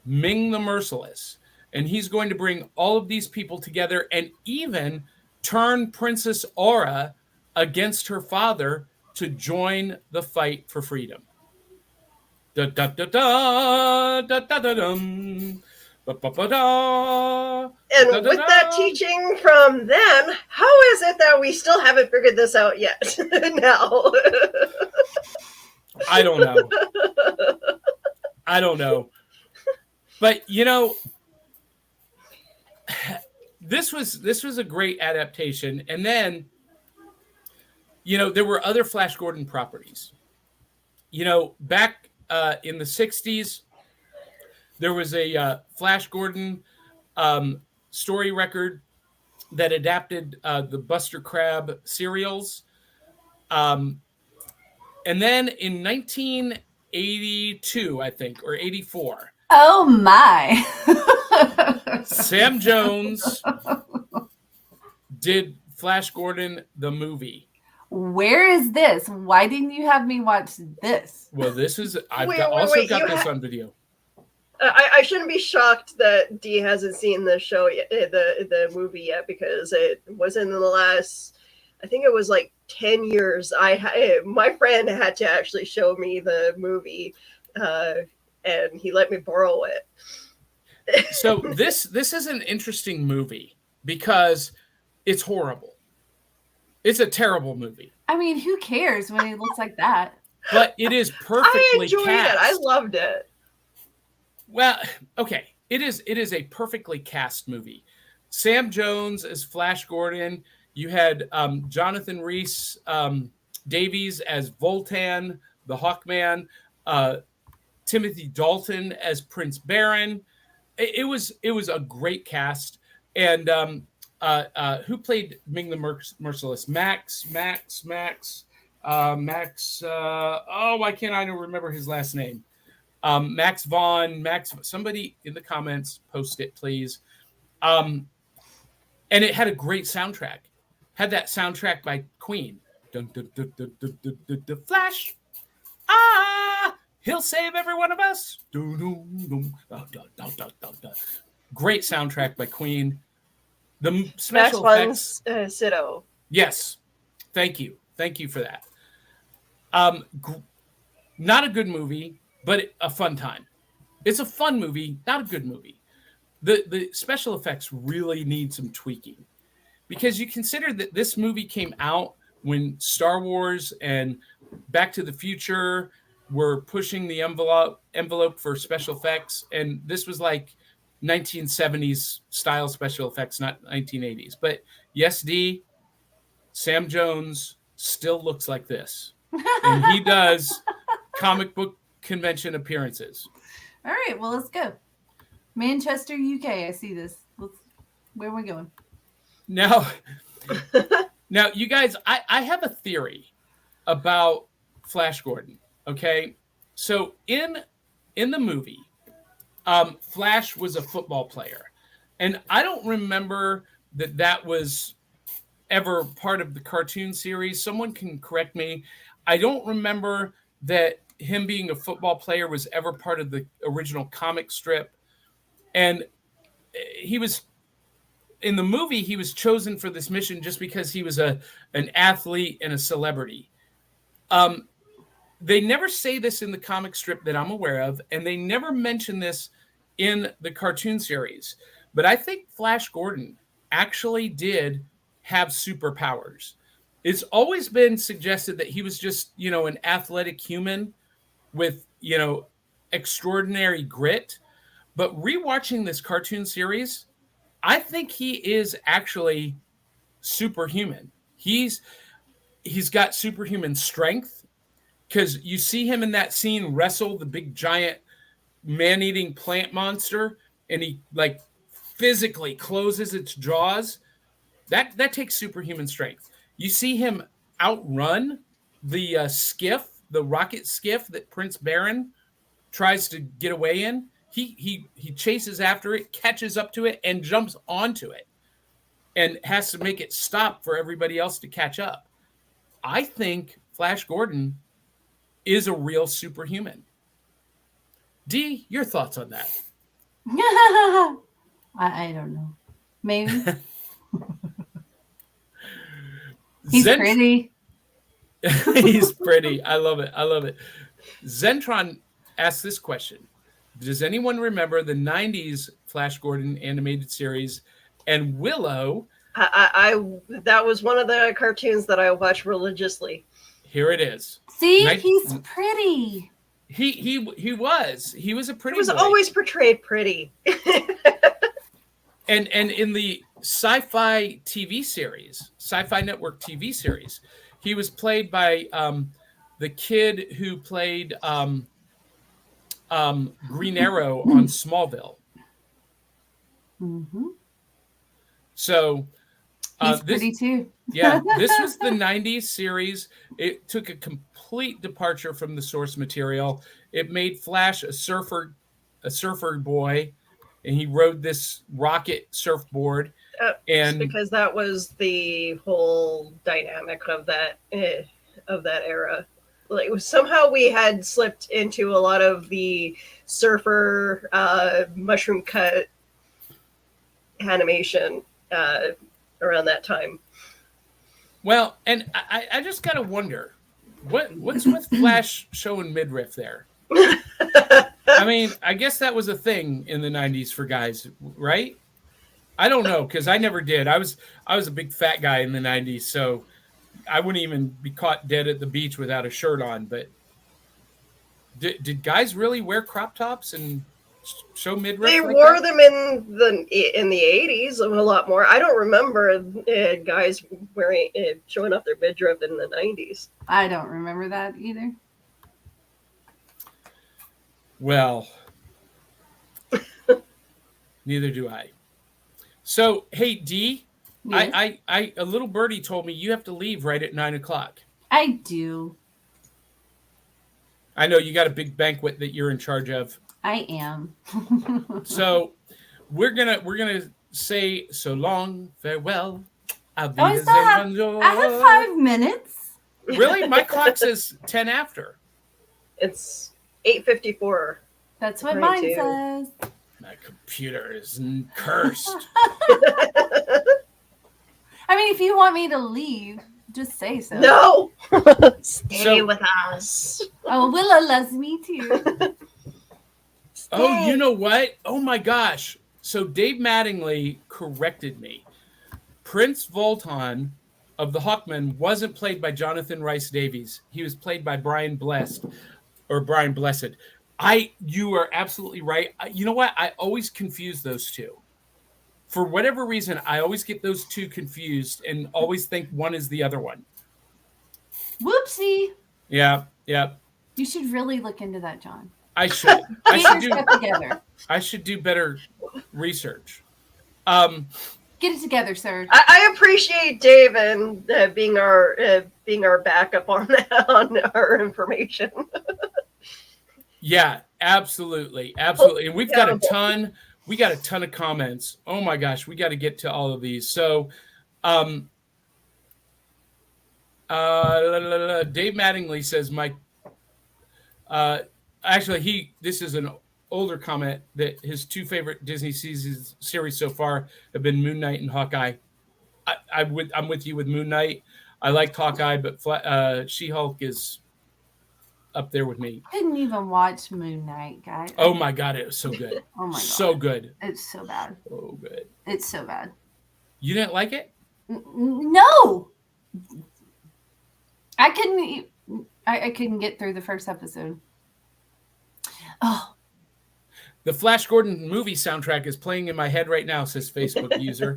Ming the Merciless. And he's going to bring all of these people together and even turn Princess Aura against her father to join the fight for freedom. Da, da, da, da, da, da, da, dum. Ba, ba, ba, da, And da, da, with da. that teaching from them, how is it that we still haven't figured this out yet? Now. I don't know. But this was a great adaptation. And then, there were other Flash Gordon properties. Back in the 60s, there was a Flash Gordon story record that adapted the Buster Crab serials. And then in 1982, I think, or 84. Oh my. Sam Jones did Flash Gordon the movie. Where is this? Why didn't you have me watch this? Well, this is I've Wait, got wait, this on video. I shouldn't be shocked that Dee hasn't seen the show yet, the movie yet, because it was in the last, I think it was like 10 years. My friend had to actually show me the movie, and he let me borrow it. So this is an interesting movie because it's horrible. It's a terrible movie. I mean, who cares when he looks like that? But it is perfectly I enjoyed cast. it. I loved it. Well, okay. It is a perfectly cast movie. Sam Jones as Flash Gordon. You had Jonathan Rhys Davies as Voltan, the Hawkman. Timothy Dalton as Prince Baron. It was a great cast. And who played Ming the Merciless? Max. Why can't I remember his last name? Max Vaughn. Somebody in the comments post it, please. And it had a great soundtrack. Had that soundtrack by Queen. Dun, dun, dun, dun, dun, dun, dun, dun, Flash. He'll save every one of us. Dun, dun, dun, dun, dun, dun, dun, dun. Great soundtrack by Queen. The special Max effects. Sido. Yes. Thank you for that. Not a good movie, but a fun time. It's a fun movie, not a good movie. The special effects really need some tweaking, because you consider that this movie came out when Star Wars and Back to the Future were pushing the envelope for special effects, and this was like 1970s style special effects, not 1980s. But yes, D, Sam Jones still looks like this, and he does comic book convention appearances. All right, well, let's go. Manchester, UK. I see this. Where are we going? Now, you guys, I have a theory about Flash Gordon. Okay, so in the movie, Flash was a football player, and I don't remember that was ever part of the cartoon series. Someone can correct me. I don't remember that him being a football player was ever part of the original comic strip. And he was in the movie, he was chosen for this mission just because he was an athlete and a celebrity. They never say this in the comic strip that I'm aware of, and they never mention this in the cartoon series. But I think Flash Gordon actually did have superpowers. It's always been suggested that he was just, an athletic human with, extraordinary grit. But rewatching this cartoon series, I think he is actually superhuman. He's got superhuman strength, because you see him in that scene wrestle the big giant man-eating plant monster, and he like physically closes its jaws. That takes superhuman strength. You see him outrun the skiff, the rocket skiff that Prince Baron tries to get away in. He chases after it, catches up to it, and jumps onto it, and has to make it stop for everybody else to catch up. I think Flash Gordon is a real superhuman. D, your thoughts on that? I don't know. Maybe. He's pretty. He's pretty. I love it. Zentron asked this question. Does anyone remember the 90s Flash Gordon animated series and Willow? I that was one of the cartoons that I watched religiously. Here it is. See, he's pretty. He was a pretty. He was boy. always portrayed pretty. And in the Sci-Fi TV series, Sci-Fi Network TV series, he was played by the kid who played Green Arrow on Smallville. Mm-hmm. So he's pretty too. Yeah, this was the 90s series. It took a complete departure from the source material. It made Flash a surfer boy, and he rode this rocket surfboard. And because that was the whole dynamic of that era. Like, somehow we had slipped into a lot of the surfer mushroom cut animation around that time. Well, and I just gotta wonder, what's with Flash showing midriff there? I mean, I guess that was a thing in the 90s for guys, right? I don't know, because I never did. I was a big fat guy in the 90s, so I wouldn't even be caught dead at the beach without a shirt on. But did guys really wear crop tops and show midriff? They like wore that? them in the 80s a lot more. I don't remember guys wearing showing up their midriff in the 90s. I don't remember that either. Well, neither do I. So, hey, D, Yes. I a little birdie told me you have to leave right at 9:00. I do. I know you got a big banquet that you're in charge of. I am. So we're gonna say so long, farewell. I have 5 minutes. Really? My clock says 10 after. It's 8:54. That's what Mine mine too. says. My computer is cursed. I mean, if you want me to leave, just say so. No, stay So- with us. Oh, Willa loves me too. Oh, you know what? Oh my gosh. So Dave Mattingly corrected me. Prince Voltan of the Hawkman wasn't played by Jonathan Rhys Davies. He was played by Brian Blessed. You are absolutely right. You know what? I always confuse those two. For whatever reason, I always get those two confused and always think one is the other one. Whoopsie. Yeah. You should really look into that, John. I should. Get your stuff together. I should do better research. Get it together, sir. I appreciate Dave and being our backup on that, on our information. Yeah, absolutely. And we've got a ton of comments. Oh my gosh, we got to get to all of these. So Dave Mattingly says this is an older comment that his two favorite Disney series so far have been Moon Knight and Hawkeye. I'm with you with Moon Knight. I liked Hawkeye, but She-Hulk is up there with me. I couldn't even watch Moon Knight, guys. Oh my God, it was so good. Oh my God. So good. It's so bad. Oh, good. It's so bad. You didn't like it? No. I couldn't get through the first episode. Oh. The Flash Gordon movie soundtrack is playing in my head right now, says Facebook user.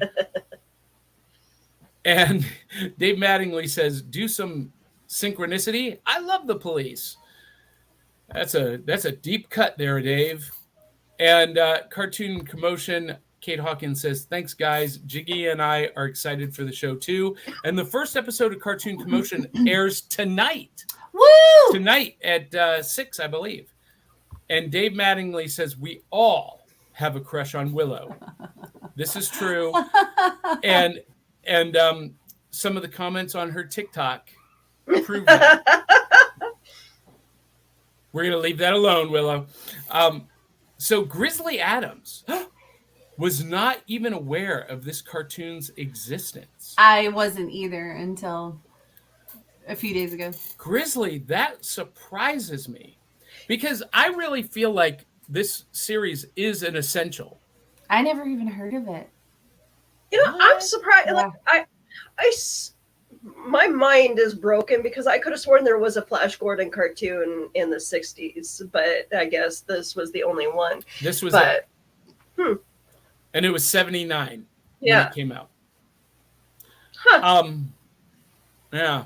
And Dave Mattingly says, do some synchronicity. I love the police. That's a deep cut there, Dave. And Cartoon Commotion, Kate Hawkins says, thanks, guys. Jiggy and I are excited for the show, too. And the first episode of Cartoon Commotion airs tonight. Woo! Tonight at 6, I believe. And Dave Mattingly says, we all have a crush on Willow. This is true. And some of the comments on her TikTok prove that. We're going to leave that alone, Willow. So Grizzly Adams was not even aware of this cartoon's existence. I wasn't either until a few days ago. Grizzly, that surprises me. Because I really feel like this series is an essential. I never even heard of it. You know, I'm surprised. Yeah. Like my mind is broken because I could have sworn there was a Flash Gordon cartoon in the 60s, but I guess this was the only one. This was it. And it was 79 when it came out. Huh. Yeah.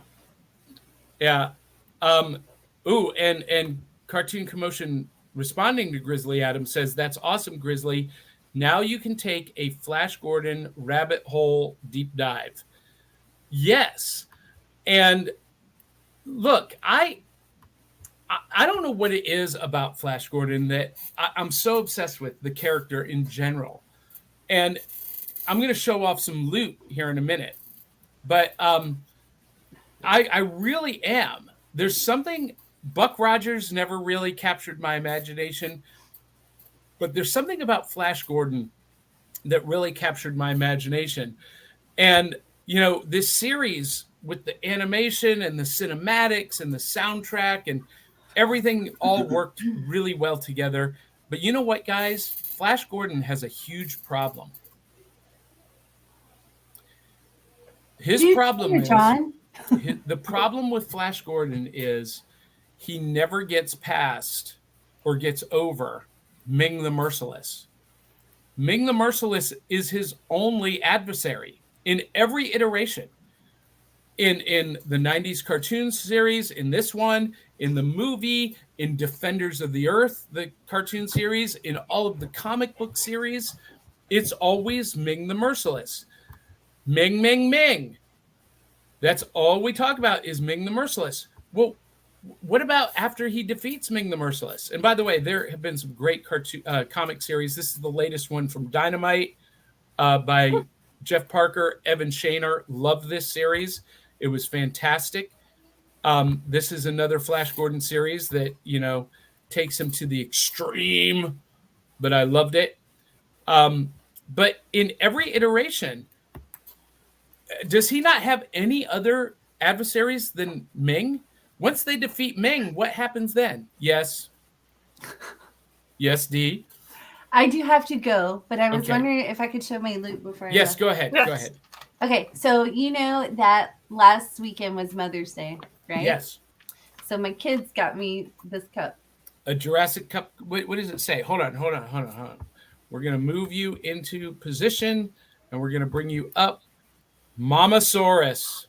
And Cartoon Commotion responding to Grizzly Adams says, that's awesome, Grizzly. Now you can take a Flash Gordon rabbit hole deep dive. Yes. And look, I don't know what it is about Flash Gordon that I'm so obsessed with the character in general. And I'm going to show off some loot here in a minute. But I really am. There's something... Buck Rogers never really captured my imagination, but there's something about Flash Gordon that really captured my imagination. And, you know, this series with the animation and the cinematics and the soundtrack and everything all worked really well together. But you know what, guys? Flash Gordon has a huge problem. The problem with Flash Gordon is he never gets past or gets over Ming the Merciless. Ming the Merciless is his only adversary in every iteration. In the 90s cartoon series, in this one, in the movie, in Defenders of the Earth, the cartoon series, in all of the comic book series, it's always Ming the Merciless. Ming, Ming, Ming. That's all we talk about is Ming the Merciless. Well, what about after he defeats Ming the Merciless? And by the way, there have been some great comic series. This is the latest one from Dynamite by Jeff Parker, Evan Shaner. Love this series. It was fantastic. This is another Flash Gordon series that, you know, takes him to the extreme, but I loved it. But in every iteration, does he not have any other adversaries than Ming? Once they defeat Ming, what happens then? Yes. Yes, D. I do have to go, but I was wondering if I could show my loot before I Yes, left. go ahead. Yes. Go ahead. Okay, so you know that last weekend was Mother's Day, right? Yes. So my kids got me this cup. A Jurassic Cup. What does it say? Hold on. We're going to move you into position and we're going to bring you up. Mamasaurus.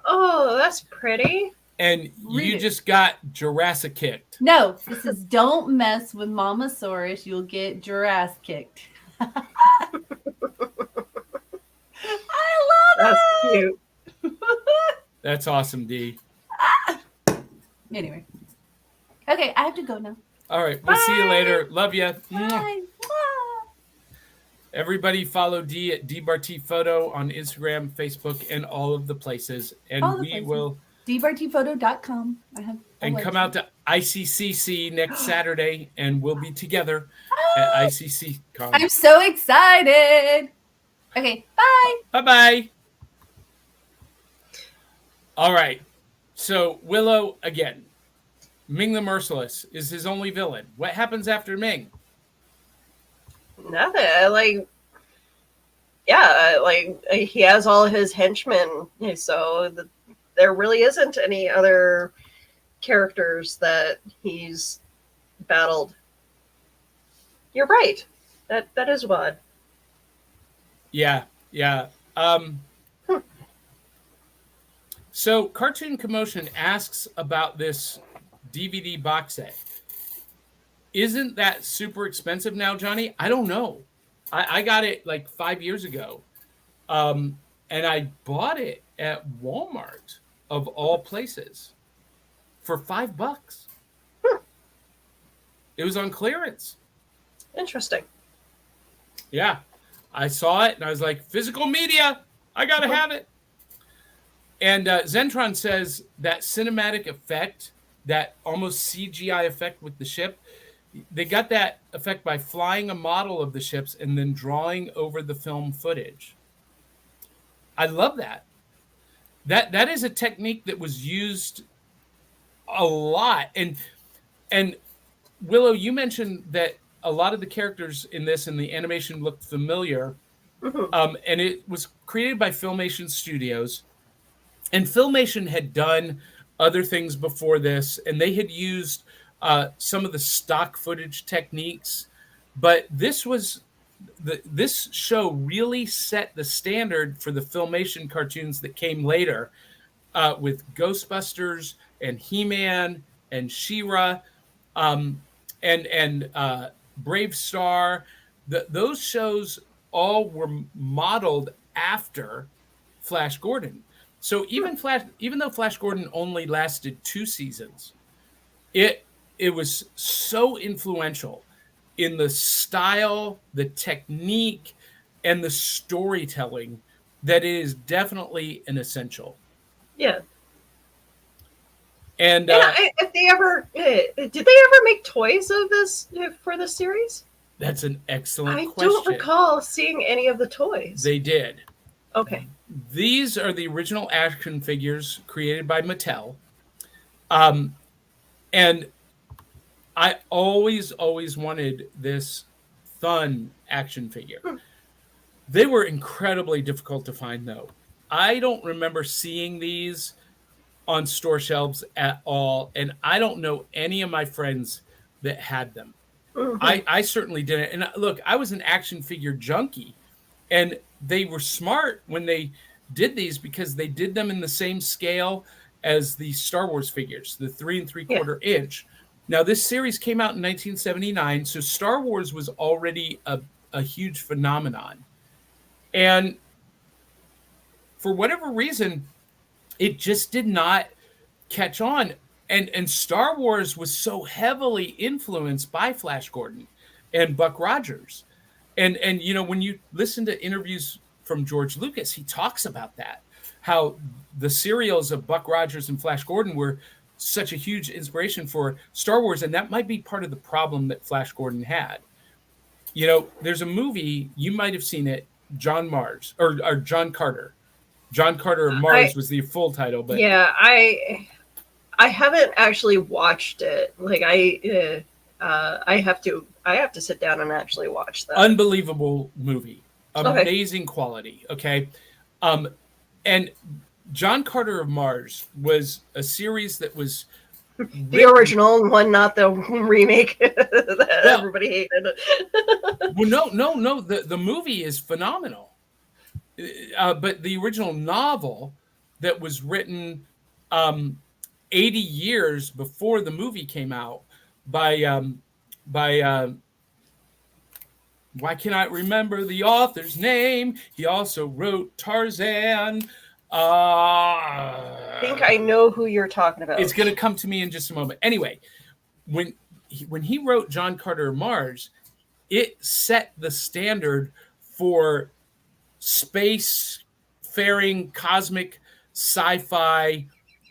Oh, that's pretty. And Read you it. just got Jurassic kicked. No, this is don't mess with Mamasaurus. You'll get Jurassic kicked. I love That's it. cute. That's awesome, D. Anyway. Okay, I have to go now. All right. We'll see you later. Love you. Bye. Everybody follow D at DBarT Photo on Instagram, Facebook, and all of the places. And All the we places. will dbartphoto.com. I have a and come website. out to ICCC next Saturday, and we'll be together at ICC Con. I'm so excited. Okay, bye. Bye-bye. All right. So Willow again. Ming the Merciless is his only villain. What happens after Ming? Nothing. He has all his henchmen, so there really isn't any other characters that he's battled. You're right. That is odd. Yeah. So Cartoon Commotion asks about this DVD box set. Isn't that super expensive now, Johnny? I don't know. I got it like 5 years ago. And I bought it at Walmart, of all places, for $5. It was on clearance. Interesting. Yeah. I saw it and I was like, physical media, I got to have it. And Zentron says that cinematic effect, that almost CGI effect with the ship, they got that effect by flying a model of the ships and then drawing over the film footage. I love that. That is a technique that was used a lot. And Willow, you mentioned that a lot of the characters in this and the animation looked familiar. Mm-hmm. And it was created by Filmation Studios. And Filmation had done other things before this, and they had used some of the stock footage techniques. But this show really set the standard for the Filmation cartoons that came later, with Ghostbusters and He-Man and She-Ra, and Brave Star. Those shows all were modeled after Flash Gordon. So even though Flash Gordon only lasted 2 seasons, it was so influential in the style, the technique, and the storytelling that it is definitely an essential. Yeah. And if they ever did they ever make toys of this for this series? that's an excellent I question. don't recall seeing any of the toys. They did. Okay. These are the original action figures created by Mattel. And I always wanted this Thun action figure. They were incredibly difficult to find, though. I don't remember seeing these on store shelves at all, and I don't know any of my friends that had them. Mm-hmm. I certainly didn't. And look, I was an action figure junkie, and they were smart when they did these because they did them in the same scale as the Star Wars figures, the 3 3/4 inch. Now, this series came out in 1979, so Star Wars was already a huge phenomenon. And for whatever reason, it just did not catch on. And Star Wars was so heavily influenced by Flash Gordon and Buck Rogers. And you know, when you listen to interviews from George Lucas, he talks about that, how the serials of Buck Rogers and Flash Gordon were such a huge inspiration for Star Wars, and that might be part of the problem that Flash Gordon had. You know, there's a movie, you might have seen it, John Mars, or John Carter. John Carter of Mars was the full title, but yeah, I haven't actually watched it. Like I have to sit down and actually watch that. Unbelievable movie, amazing quality. Okay, And John Carter of Mars was a series that was The original one, not the remake that everybody hated. Well, no. The movie is phenomenal. But the original novel that was written 80 years before the movie came out by why can't I remember the author's name? He also wrote Tarzan. I think I know who you're talking about. It's going to come to me in just a moment. Anyway, when he wrote John Carter of Mars, it set the standard for space-faring, cosmic, sci-fi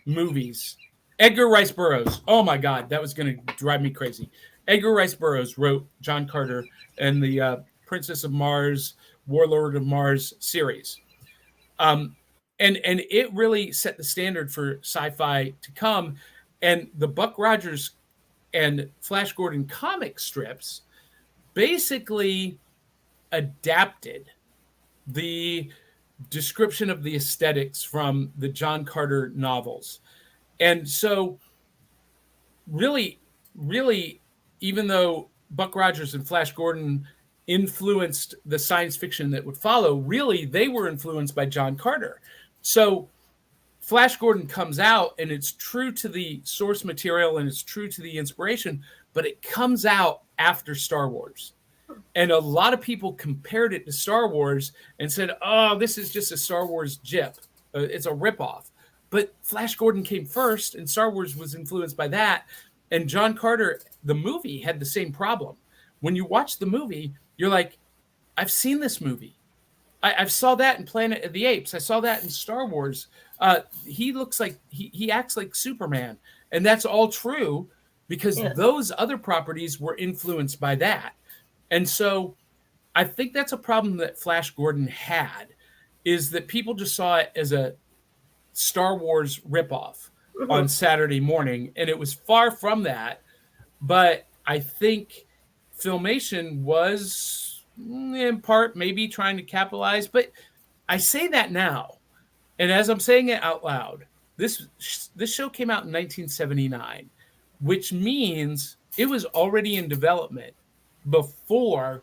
movies. Edgar Rice Burroughs. Oh my God, that was going to drive me crazy. Edgar Rice Burroughs wrote John Carter and the Princess of Mars, Warlord of Mars series. And it really set the standard for sci-fi to come. And the Buck Rogers and Flash Gordon comic strips basically adapted the description of the aesthetics from the John Carter novels. And so really, even though Buck Rogers and Flash Gordon influenced the science fiction that would follow, really they were influenced by John Carter. So Flash Gordon comes out and it's true to the source material and it's true to the inspiration, but it comes out after Star Wars. And a lot of people compared it to Star Wars and said, oh, this is just a Star Wars jip. It's a ripoff. But Flash Gordon came first and Star Wars was influenced by that. And John Carter, the movie, had the same problem. When you watch the movie, you're like, I've seen this movie. I saw that in Planet of the Apes. I saw that in Star Wars. He looks like he acts like Superman. And that's all true because those other properties were influenced by that. And so I think that's a problem that Flash Gordon had, is that people just saw it as a Star Wars ripoff on Saturday morning. And it was far from that. But I think Filmation was in part maybe trying to capitalize. But I say that now. And as I'm saying it out loud, this show came out in 1979, which means it was already in development before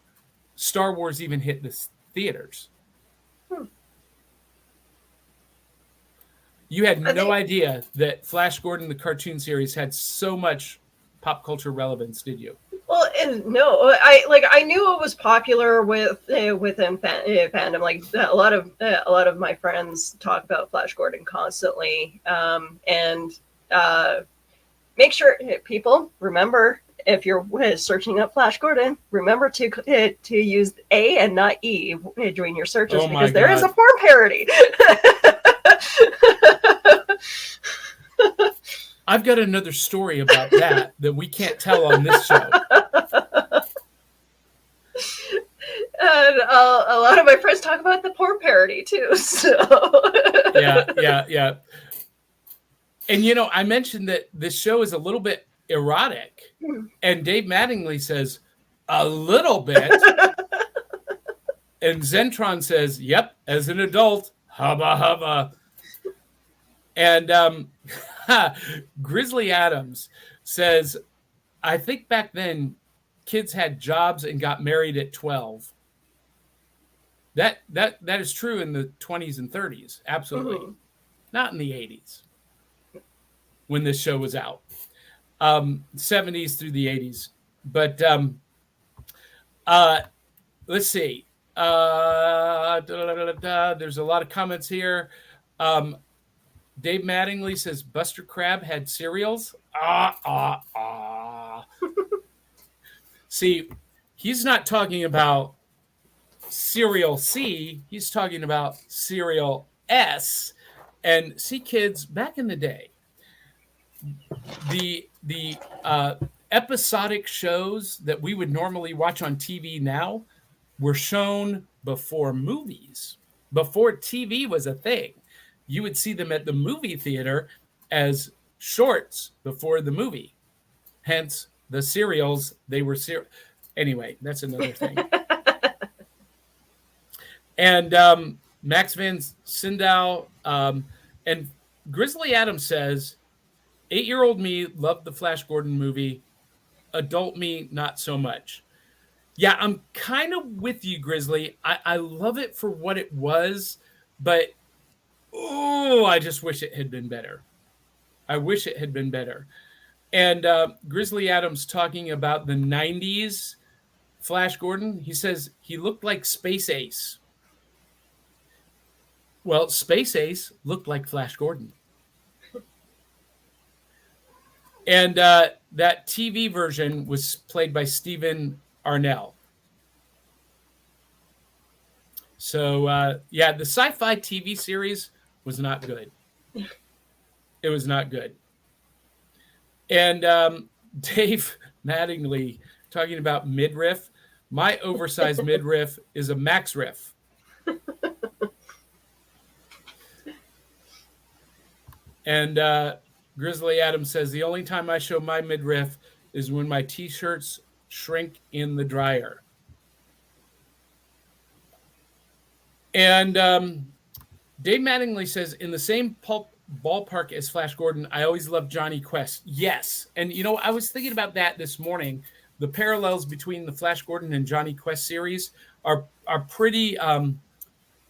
Star Wars even hit the theaters. You had no idea that Flash Gordon, the cartoon series, had so much pop culture relevance, did you? Well, no, I knew it was popular within fandom. Like a lot of my friends talk about Flash Gordon constantly, and make sure people remember, if you're searching up Flash Gordon, remember to use A and not E during your searches, because there is a porn parody. I've got another story about that we can't tell on this show. And a lot of my friends talk about the porn parody too. So yeah. And I mentioned that this show is a little bit erotic, and Dave Mattingly says a little bit, and Zentron says, "Yep, as an adult, hubba hubba." And Grizzly Adams says, "I think back then, kids had jobs and got married at 12." That is true in the 20s and 30s, absolutely. Not in the 80s when this show was out. 70s through the 80s. But let's see. There's a lot of comments here. Dave Mattingly says Buster Crabbe had cereals. See, he's not talking about cereal C. He's talking about cereal S. And see, kids, back in the day, the episodic shows that we would normally watch on TV now were shown before movies. Before TV was a thing, you would see them at the movie theater as shorts before the movie. Hence, the serials, they were anyway, that's another thing. And Max Van Sydow, and Grizzly Adams says, 8-year-old me loved the Flash Gordon movie. Adult me, not so much. Yeah, I'm kind of with you, Grizzly. I love it for what it was, but I just wish it had been better. I wish it had been better. And Grizzly Adams talking about the 90s Flash Gordon, he says he looked like Space Ace. Well, Space Ace looked like Flash Gordon. And that TV version was played by Stephen Arnell. So, yeah, the sci-fi TV series was not good. It was not good. And Dave Mattingly talking about midriff. My oversized midriff is a max riff. And Grizzly Adams says, the only time I show my midriff is when my T-shirts shrink in the dryer. And Dave Mattingly says, in the same ballpark as Flash Gordon, I always loved Johnny Quest. Yes. And, you know, I was thinking about that this morning. The parallels between the Flash Gordon and Johnny Quest series are pretty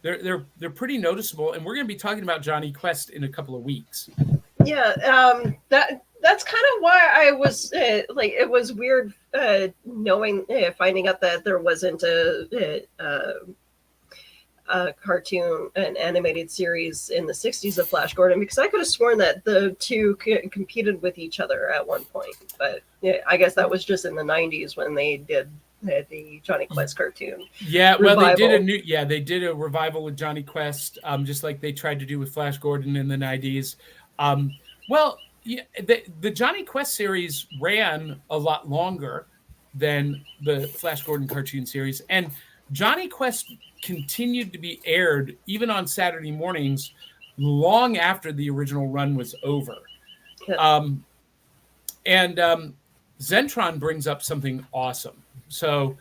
they're pretty noticeable, and we're going to be talking about Johnny Quest in a couple of weeks. Yeah, that's kind of why I was like, it was weird finding out that there wasn't a cartoon, an animated series in the 60s of Flash Gordon, because I could have sworn that the two competed with each other at one point. But yeah, I guess that was just in the 90s when they did the Johnny Quest cartoon. Yeah, well, revival. They did a revival with Johnny Quest, just like they tried to do with Flash Gordon in the 90s. Well, yeah, the Johnny Quest series ran a lot longer than the Flash Gordon cartoon series, and Johnny Quest continued to be aired even on Saturday mornings long after the original run was over. Zentron brings up something awesome. So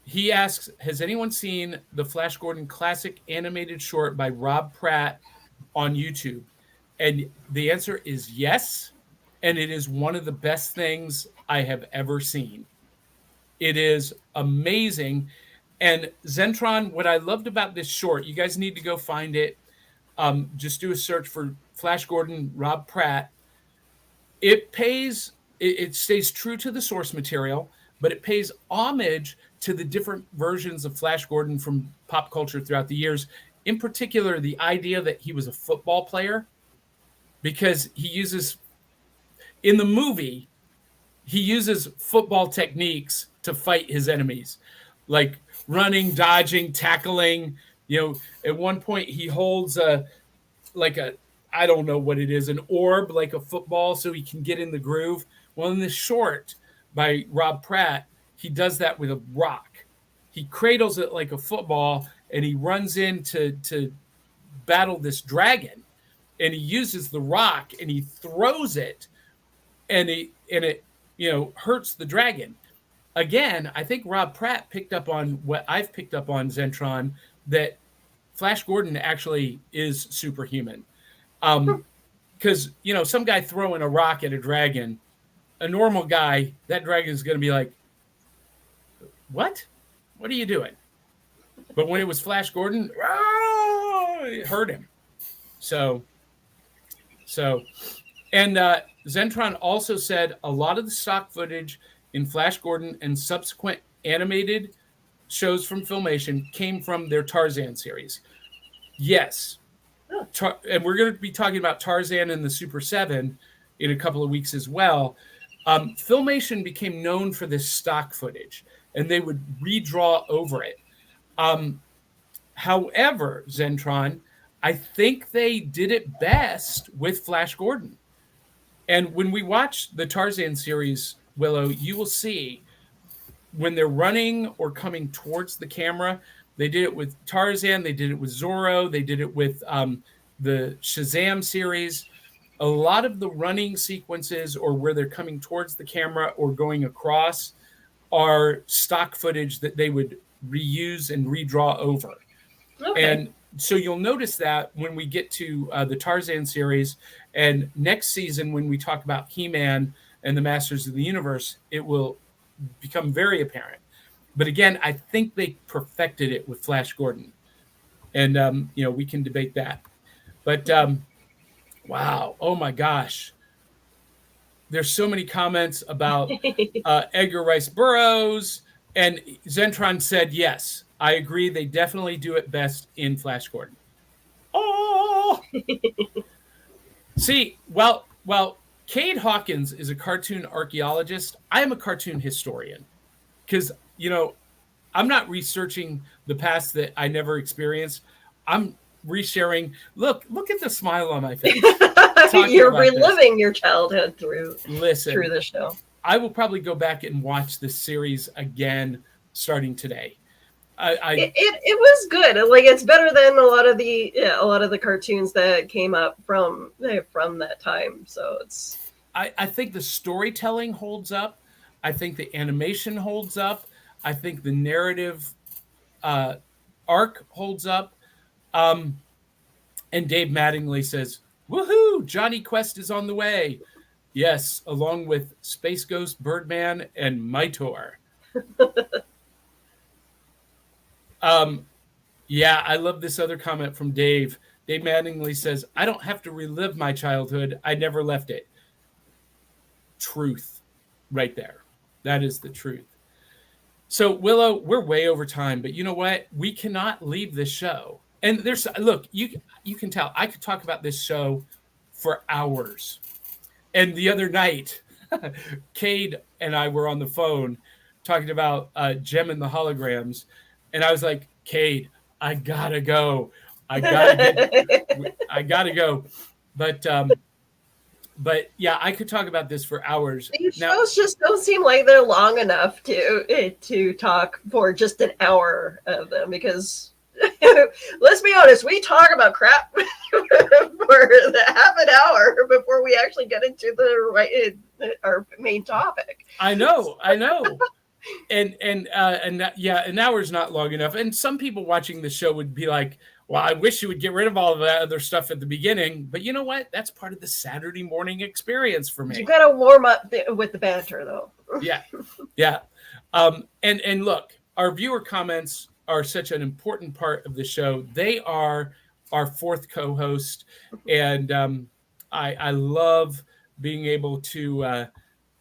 he asks, has anyone seen the Flash Gordon classic animated short by Rob Pratt on YouTube? And the answer is yes. And it is one of the best things I have ever seen. It is amazing. And Zentron, what I loved about this short, you guys need to go find it. Just do a search for Flash Gordon, Rob Pratt. It stays true to the source material, but it pays homage to the different versions of Flash Gordon from pop culture throughout the years. In particular, the idea that he was a football player, because in the movie, he uses football techniques to fight his enemies, like running, dodging, tackling. You know, at one point he holds I don't know what it is, an orb like a football so he can get in the groove. Well, in this short by Rob Pratt, he does that with a rock. He cradles it like a football, and he runs in to battle this dragon, and he uses the rock and he throws it, and it hurts the dragon. Again, I think Rob Pratt picked up on what I've picked up on, Zentron, that Flash Gordon actually is superhuman. Because, some guy throwing a rock at a dragon, a normal guy, that dragon is going to be like, what? What are you doing? But when it was Flash Gordon, it hurt him. And Zentron also said a lot of the stock footage in Flash Gordon and subsequent animated shows from Filmation came from their Tarzan series. Yes. And we're going to be talking about Tarzan and the Super 7 in a couple of weeks as well. Filmation became known for this stock footage, and they would redraw over it. However, Zentron, I think they did it best with Flash Gordon. And when we watch the Tarzan series, Willow, you will see when they're running or coming towards the camera. They did it with Tarzan. They did it with Zorro. They did it with the Shazam series. A lot of the running sequences, or where they're coming towards the camera or going across, are stock footage that they would reuse and redraw over. Okay. And so you'll notice that when we get to the Tarzan series, and next season when we talk about He-Man and the Masters of the Universe, it will become very apparent. But again, I think they perfected it with Flash Gordon, and we can debate that. But wow, oh my gosh, there's so many comments about Edgar Rice Burroughs, and Zentron said yes, I agree. They definitely do it best in Flash Gordon. Oh, see, well, Cade Hawkins is a cartoon archaeologist. I am a cartoon historian because I'm not researching the past that I never experienced. I'm resharing. Look at the smile on my face. You're reliving your childhood through the show. I will probably go back and watch this series again starting today. It was good. Like, it's better than a lot of the cartoons that came up from that time. So it's. I think the storytelling holds up. I think the animation holds up. I think the narrative arc holds up. And Dave Mattingly says, "Woohoo! Johnny Quest is on the way." Yes, along with Space Ghost, Birdman, and Mitor. Yeah, I love this other comment from Dave. Dave Mattingly says, "I don't have to relive my childhood. I never left it." Truth, right there. That is the truth. So, Willow, we're way over time, but you know what? We cannot leave this show. And you can tell I could talk about this show for hours. And the other night, Cade and I were on the phone talking about Gem and the Holograms, and I was like, "Cade, I gotta go. I gotta go." But yeah, I could talk about this for hours. These shows just don't seem like they're long enough to talk for just an hour of them, because let's be honest, we talk about crap for the half an hour before we actually get into our main topic. I know. And an hour's not long enough. And some people watching the show would be like, "Well, I wish you would get rid of all of that other stuff at the beginning." But you know what? That's part of the Saturday morning experience for me. You got to warm up with the banter, though. Yeah. And look, our viewer comments are such an important part of the show. They are our fourth co-host, and I love being able to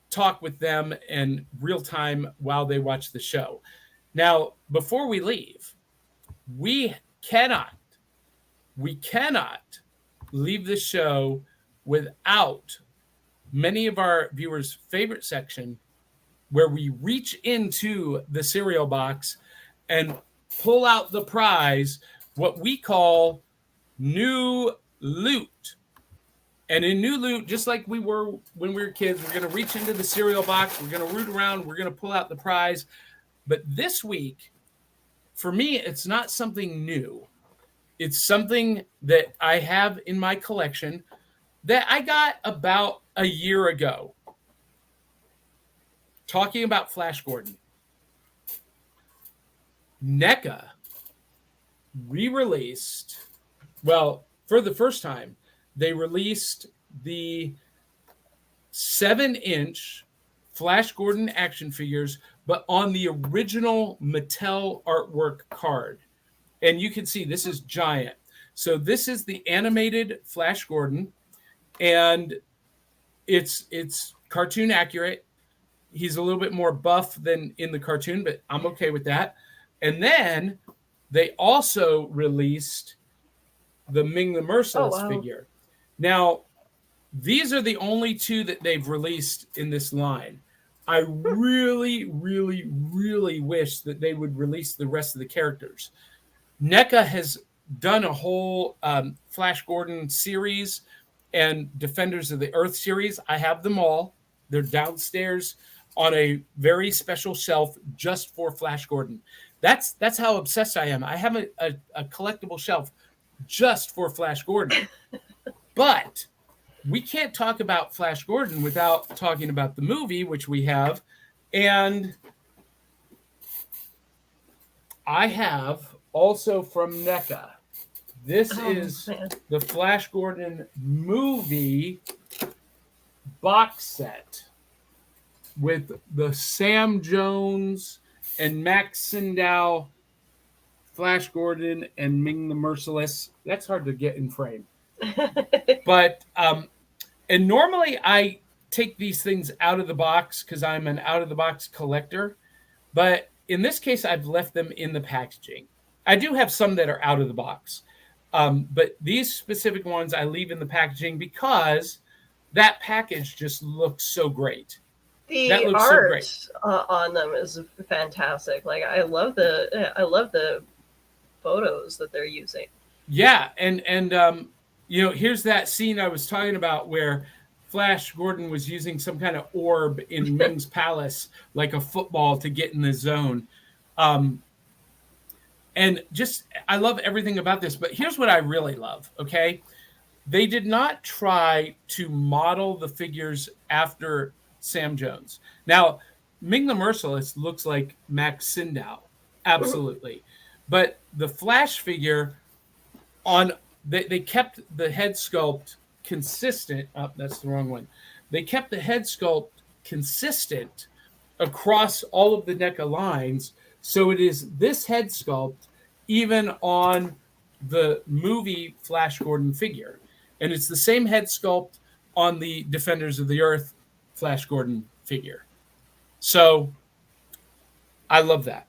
talk with them in real time while they watch the show. Now, before we leave, we cannot leave the show without many of our viewers' favorite section, where we reach into the cereal box and pull out the prize, what we call new loot. And in new loot, just like we were when we were kids, we're going to reach into the cereal box, we're going to root around, we're going to pull out the prize. But this week, for me, it's not something new. It's something that I have in my collection that I got about a year ago. Talking about Flash Gordon. NECA re-released, well, for the first time, they released the 7-inch Flash Gordon action figures, but on the original Mattel artwork card. And you can see this is giant. So this is the animated Flash Gordon, and it's cartoon accurate. He's a little bit more buff than in the cartoon, but I'm okay with that. And then they also released the Ming the Merciless figure. Now, these are the only two that they've released in this line. I really, really, really wish that they would release the rest of the characters. NECA has done a whole Flash Gordon series and Defenders of the Earth series. I have them all. They're downstairs on a very special shelf just for Flash Gordon. That's how obsessed I am. I have a collectible shelf just for Flash Gordon. But we can't talk about Flash Gordon without talking about the movie, which we have. And I have also from NECA. This is man. the Flash Gordon movie box set with the Sam Jones and Max Sydow, Flash Gordon, and Ming the Merciless. That's hard to get in frame. But and normally I take these things out of the box because I'm an out of the box collector. But in this case, I've left them in the packaging. I do have some that are out of the box. But these specific ones I leave in the packaging because that package just looks so great. That The looks so art great. on them is fantastic. Like I love the photos that they're using. Yeah, and you know, here's that scene I was talking about where Flash Gordon was using some kind of orb in Ming's palace, like a football, to get in the zone. And just, I love everything about this. But here's what I really love, okay? They did not try to model the figures after Sam Jones. Now, Ming the Merciless looks like Max Sydow, absolutely. But the Flash figure, they kept the head sculpt consistent. Oh, that's the wrong one. They kept the head sculpt consistent across all of the NECA lines. So it is this head sculpt even on the movie Flash Gordon figure. And it's the same head sculpt on the Defenders of the Earth Flash Gordon figure. So I love that.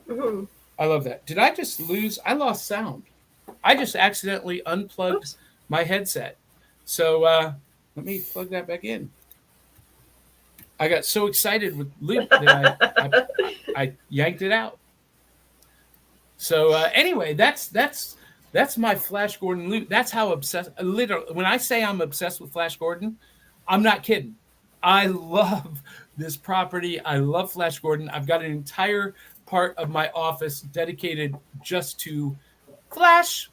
Mm-hmm. I love that. Did I just lose? I lost sound. I just accidentally unplugged my headset. So let me plug that back in. I got so excited with Luke that I yanked it out. So anyway, that's my Flash Gordon loot. That's how obsessed. Literally, when I say I'm obsessed with Flash Gordon, I'm not kidding. I love this property. I love Flash Gordon. I've got an entire part of my office dedicated just to Flash.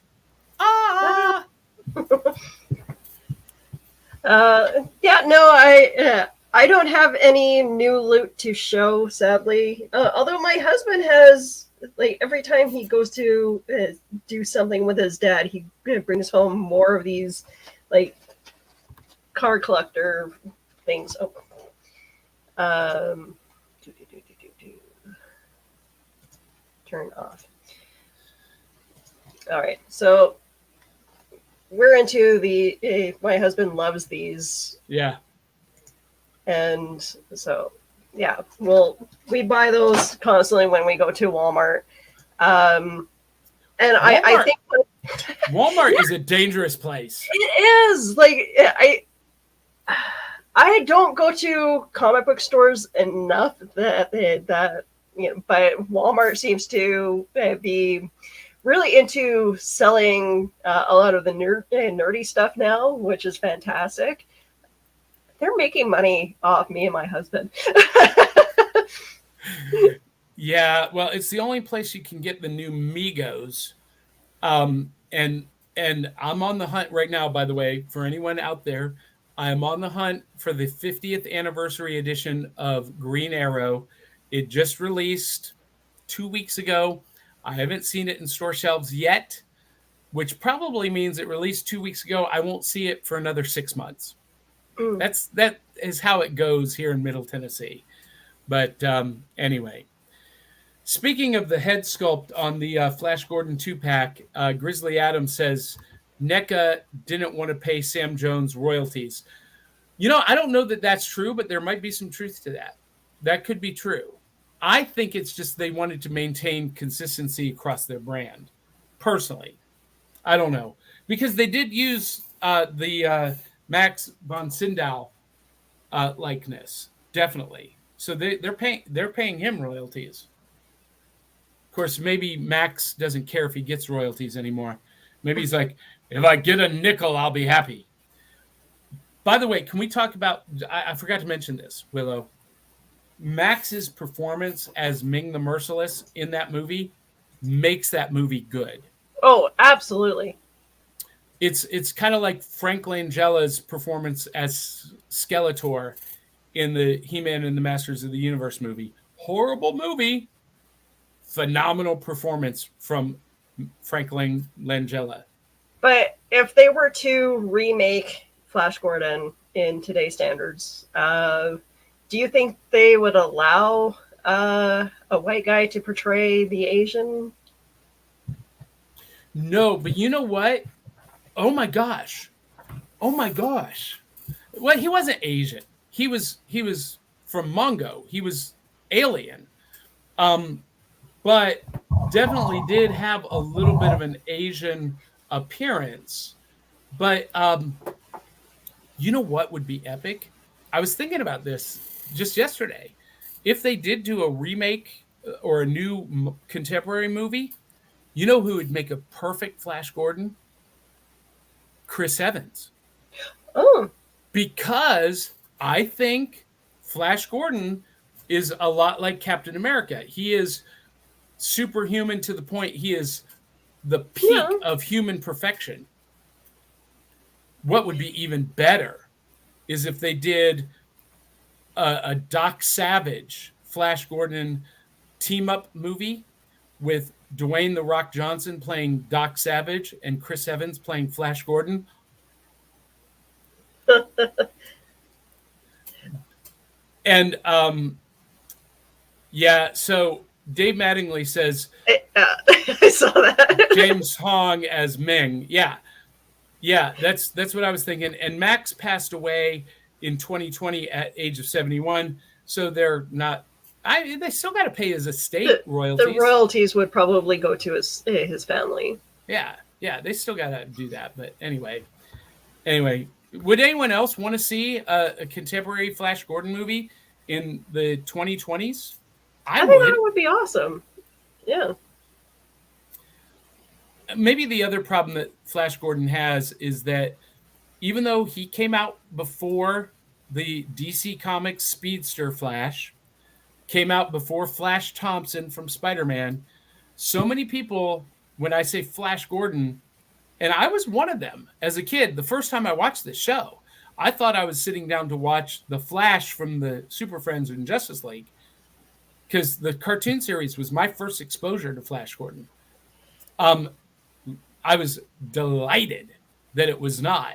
Yeah, no, I don't have any new loot to show, sadly. Although my husband has, like, every time he goes to do something with his dad, he brings home more of these, like, car collector things. Turn off. All right, so we're into my husband loves these. Yeah. And so, yeah, we buy those constantly when we go to Walmart. And I think Walmart is a dangerous place. it is. Like, I don't go to comic book stores enough that but Walmart seems to be really into selling a lot of the nerdy stuff now, which is fantastic. They're making money off me and my husband. Yeah, well, it's the only place you can get the new Migos. And I'm on the hunt right now, by the way, for anyone out there. I'm on the hunt for the 50th anniversary edition of Green Arrow. It just released 2 weeks ago. I haven't seen it in store shelves yet, which probably means it released 2 weeks ago. I won't see it for another 6 months. That is how it goes here in Middle Tennessee. But anyway, speaking of the head sculpt on the Flash Gordon 2-pack, Grizzly Adams says NECA didn't want to pay Sam Jones royalties. You know, I don't know that that's true, but there might be some truth to that. That could be true. I think it's just they wanted to maintain consistency across their brand. Personally, I don't know, because they did use the Max von Sydow likeness, definitely. So they're paying him royalties. Of course, maybe Max doesn't care if he gets royalties anymore. Maybe he's like, if I get a nickel, I'll be happy. By the way, can we talk about? I forgot to mention this, Willow. Max's performance as Ming the Merciless in that movie makes that movie good. Oh, absolutely. It's kind of like Frank Langella's performance as Skeletor in the He-Man and the Masters of the Universe movie. Horrible movie. Phenomenal performance from Franklin Langella. But if they were to remake Flash Gordon in today's standards, do you think they would allow a white guy to portray the Asian? No, but you know what? Oh my gosh. Oh my gosh. Well, he wasn't Asian. He was from Mongo. He was alien. But definitely did have a little bit of an Asian appearance. But you know what would be epic? I was thinking about this just yesterday. If they did do a remake or a new contemporary movie, you know who would make a perfect Flash Gordon? Chris Evans. Oh, Because I think Flash Gordon is a lot like Captain America. He is superhuman to the point he is the peak of human perfection. What would be even better is if they did a Doc Savage Flash Gordon team up movie with Dwayne "The Rock" Johnson playing Doc Savage and Chris Evans playing Flash Gordon. And yeah, so Dave Mattingly says I saw that. James Hong as Ming. Yeah, that's what I was thinking. And Max passed away in 2020 at age of 71, so they're not. They still got to pay his estate royalties. The royalties would probably go to his family. Yeah, they still got to do that. But anyway, would anyone else want to see a contemporary Flash Gordon movie in the 2020s? I think that would be awesome. Yeah. Maybe the other problem that Flash Gordon has is that even though he came out before the DC Comics Speedster Flash, came out before Flash Thompson from Spider-Man, so many people, when I say Flash Gordon, and I was one of them as a kid, the first time I watched this show, I thought I was sitting down to watch the Flash from the Super Friends and Justice League, because the cartoon series was my first exposure to Flash Gordon. I was delighted that it was not.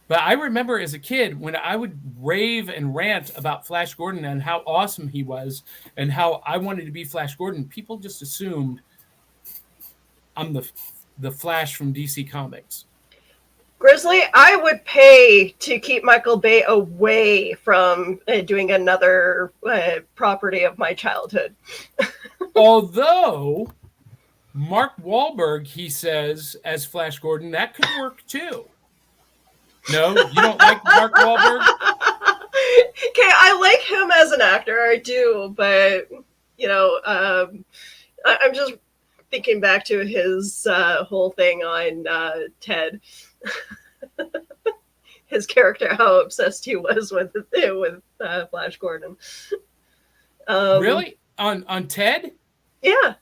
But I remember as a kid when I would rave and rant about Flash Gordon and how awesome he was and how I wanted to be Flash Gordon, people just assumed I'm the Flash from DC Comics. Grizzly, I would pay to keep Michael Bay away from doing another property of my childhood. Although Mark Wahlberg, he says, as Flash Gordon, that could work too. No, you don't like Mark Wahlberg? Okay, I like him as an actor, I do, but I'm just thinking back to his whole thing on Ted. His character, how obsessed he was with Flash Gordon. Really? On Ted? Yeah.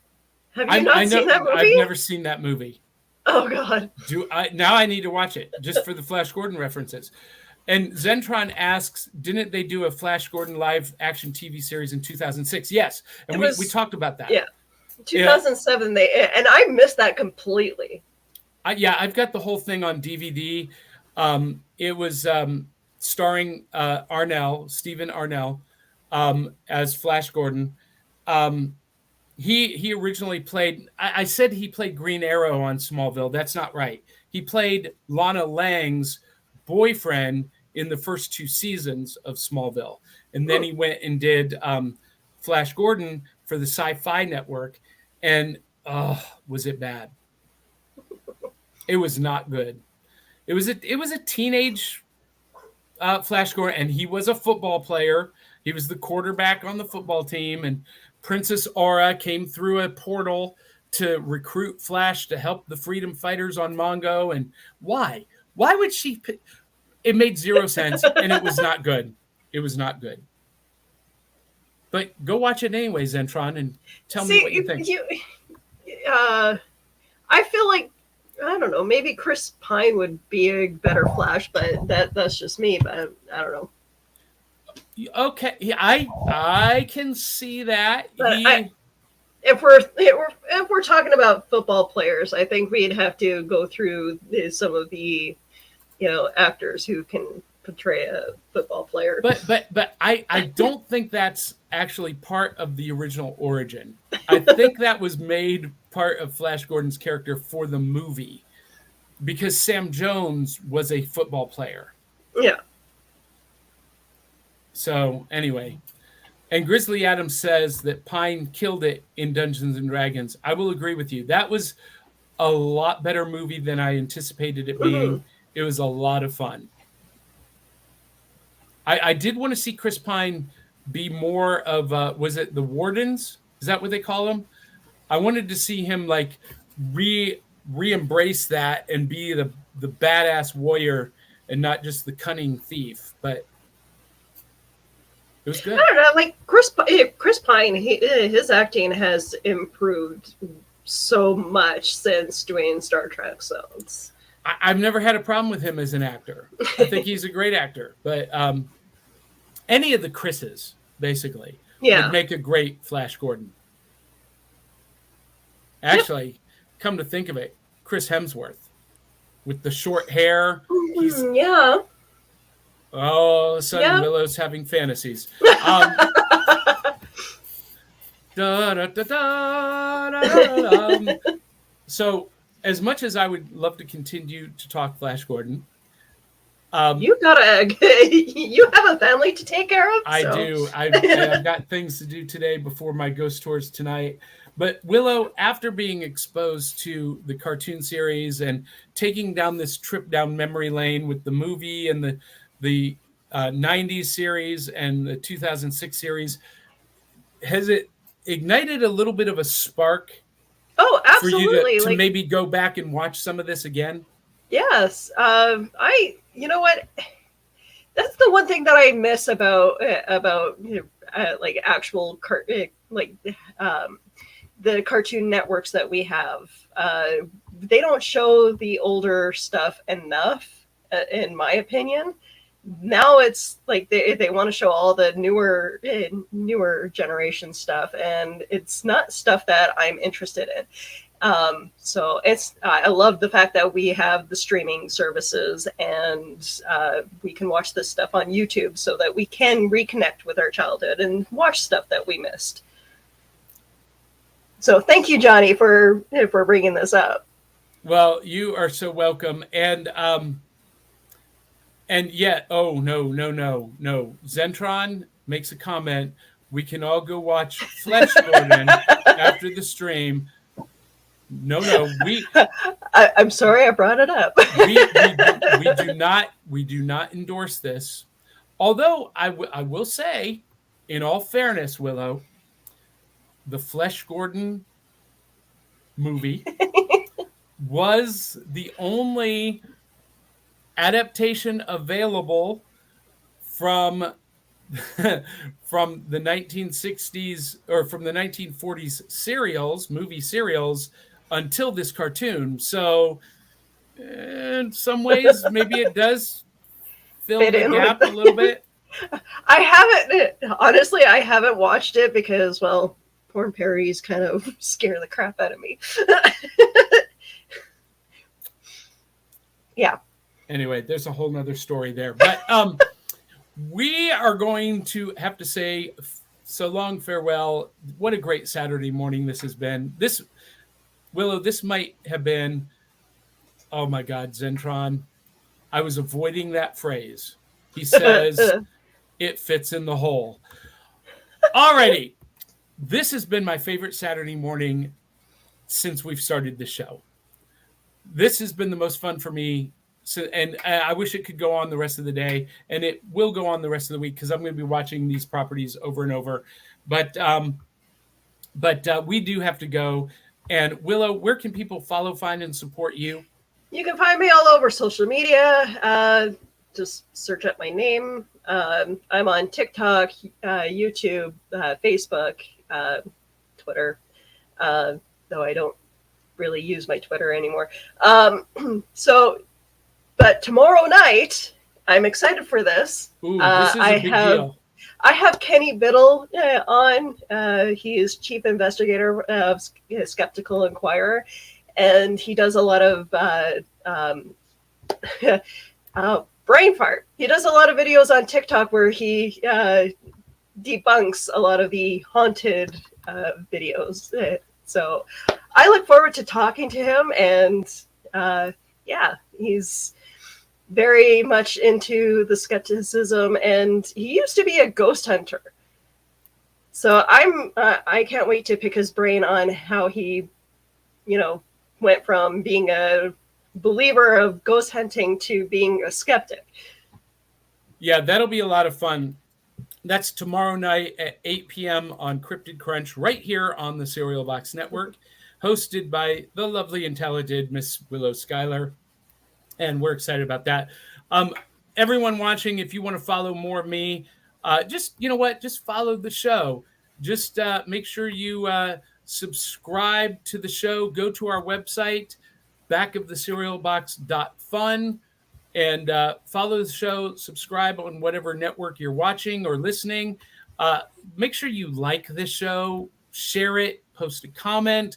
Have you not seen that movie? I've never seen that movie. Oh God! Now I need to watch it just for the Flash Gordon references. And Zentron asks, didn't they do a Flash Gordon live action TV series in 2006? Yes, and we talked about that. Yeah, 2007. And I missed that completely. I've got the whole thing on DVD. It was starring Stephen Arnell, as Flash Gordon. He originally played, I said he played Green Arrow on Smallville. That's not right. He played Lana Lang's boyfriend in the first 2 seasons of Smallville. And then he went and did Flash Gordon for the Sci-Fi Network. And was it bad? It was not good. It was a teenage Flash Gordon, and he was a football player. He was the quarterback on the football team, and Princess Aura came through a portal to recruit Flash to help the freedom fighters on Mongo. And why? Why would she? It made zero sense, and it was not good. It was not good. But go watch it anyway, Zentron, and tell me what you think. I feel like, I don't know, maybe Chris Pine would be a better Flash, but that's just me. But I don't know. Okay, I can see that. if we're talking about football players, I think we'd have to go through some of the actors who can portray a football player. But I don't think that's actually part of the original origin. I think that was made part of Flash Gordon's character for the movie because Sam Jones was a football player. Yeah. So anyway, and Grizzly Adams says that Pine killed it in Dungeons and Dragons. I will agree with you. That was a lot better movie than I anticipated it being. Mm-hmm. It was a lot of fun. I did want to see Chris Pine be more of was it the Wardens? Is that what they call them? I wanted to see him like re-embrace that and be the badass warrior and not just the cunning thief. But it was good. I don't know, like Chris Pine, his acting has improved so much since doing Star Trek. So I've never had a problem with him as an actor. I think he's a great actor. But any of the Chris's, basically, would make a great Flash Gordon. Actually, come to think of it, Chris Hemsworth with the short hair. Yeah. Oh, all of a sudden, Willow's having fantasies. So, as much as I would love to continue to talk Flash Gordon, you have a family to take care of. I do. I've got things to do today before my ghost tours tonight. But Willow, after being exposed to the cartoon series and taking down this trip down memory lane with the movie and the 90s series and the 2006 series, has it ignited a little bit of a spark? Oh, absolutely! For you to maybe go back and watch some of this again? Yes. You know what? That's the one thing that I miss about like actual the cartoon networks that we have. They don't show the older stuff enough, in my opinion. Now it's like they want to show all the newer generation stuff, and it's not stuff that I'm interested in. So I love the fact that we have the streaming services and we can watch this stuff on YouTube so that we can reconnect with our childhood and watch stuff that we missed. So thank you, Johnny, for bringing this up. Well, you are so welcome. And yet, oh, no. Zentron makes a comment. We can all go watch Flesh Gordon after the stream. No, I'm sorry I brought it up. we do not endorse this. Although I will say, in all fairness, Willow, the Flesh Gordon movie was the only adaptation available from the 1960s or from the 1940s movie serials until this cartoon. So in some ways, maybe it does fill the gap a little bit. I haven't watched it because, well, porn parodies kind of scare the crap out of me. Yeah. Anyway, there's a whole nother story there. But we are going to have to say so long, farewell. What a great Saturday morning this has been. Willow, this might have been, oh my God, Zentron. I was avoiding that phrase. He says, it fits in the hole. Alrighty. This has been my favorite Saturday morning since we've started the show. This has been the most fun for me. So, and I wish it could go on the rest of the day, and it will go on the rest of the week because I'm going to be watching these properties over and over. But we do have to go. And Willow, where can people follow, find, and support you? You can find me all over social media. Just search up my name. I'm on TikTok, YouTube, Facebook, Twitter, though I don't really use my Twitter anymore. But tomorrow night, I'm excited for this. Ooh, this is a big deal. I have Kenny Biddle on. He is chief investigator of Skeptical Inquirer, and he does a lot of brain fart. He does a lot of videos on TikTok where he debunks a lot of the haunted videos. So I look forward to talking to him, and yeah, he's very much into the skepticism, and he used to be a ghost hunter. So I can't wait to pick his brain on how he, went from being a believer of ghost hunting to being a skeptic. Yeah, that'll be a lot of fun. That's tomorrow night at 8 p.m. on Cryptid Crunch, right here on the Serial Box Network, hosted by the lovely and talented Miss Willow Schuyler. And we're excited about that. Everyone watching, if you want to follow more of me, just follow the show. Just make sure you subscribe to the show. Go to our website, backoftheserialbox.fun, and follow the show. Subscribe on whatever network you're watching or listening. Make sure you like this show, share it, post a comment,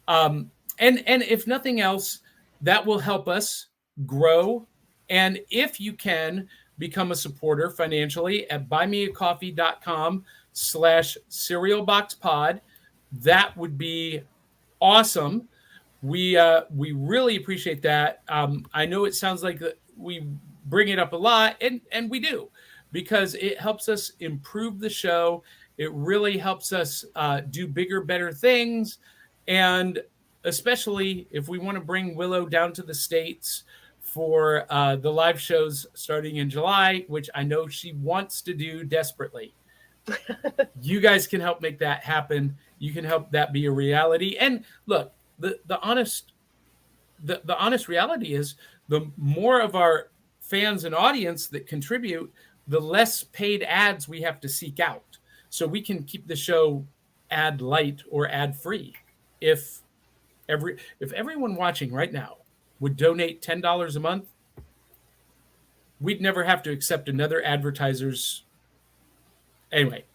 and if nothing else, that will help us grow. And if you can become a supporter financially at buymeacoffee.com/serialboxpod, that would be awesome. We really appreciate that. I know it sounds like we bring it up a lot, and we do, because it helps us improve the show. It really helps us do bigger, better things. And especially if we want to bring Willow down to the States for the live shows starting in July, which I know she wants to do desperately. You guys can help make that happen. You can help that be a reality. And look, the honest reality is, the more of our fans and audience that contribute, the less paid ads we have to seek out. So we can keep the show ad light or ad free. If everyone watching right now would donate $10 a month, we'd never have to accept another advertiser's. Anyway.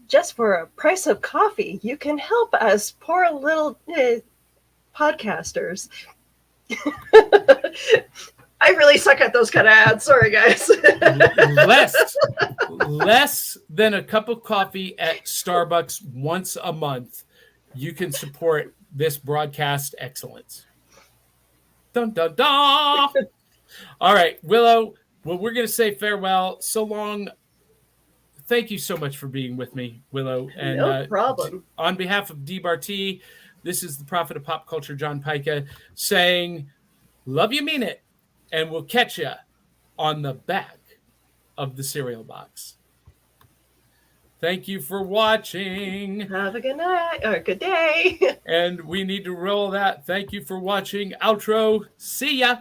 Just for a price of coffee, you can help us poor little podcasters. I really suck at those kind of ads. Sorry, guys. less than a cup of coffee at Starbucks once a month, you can support this broadcast excellence. Dun, dun, dun. All right, Willow. Well, we're going to say farewell. So long. Thank you so much for being with me, Willow. And no problem. On behalf of DBRT, this is the Prophet of Pop Culture, John Pica, saying, love you, mean it. And we'll catch you on the back of the cereal box. Thank you for watching. Have a good night or good day. And we need to roll that. Thank you for watching. Outro. See ya.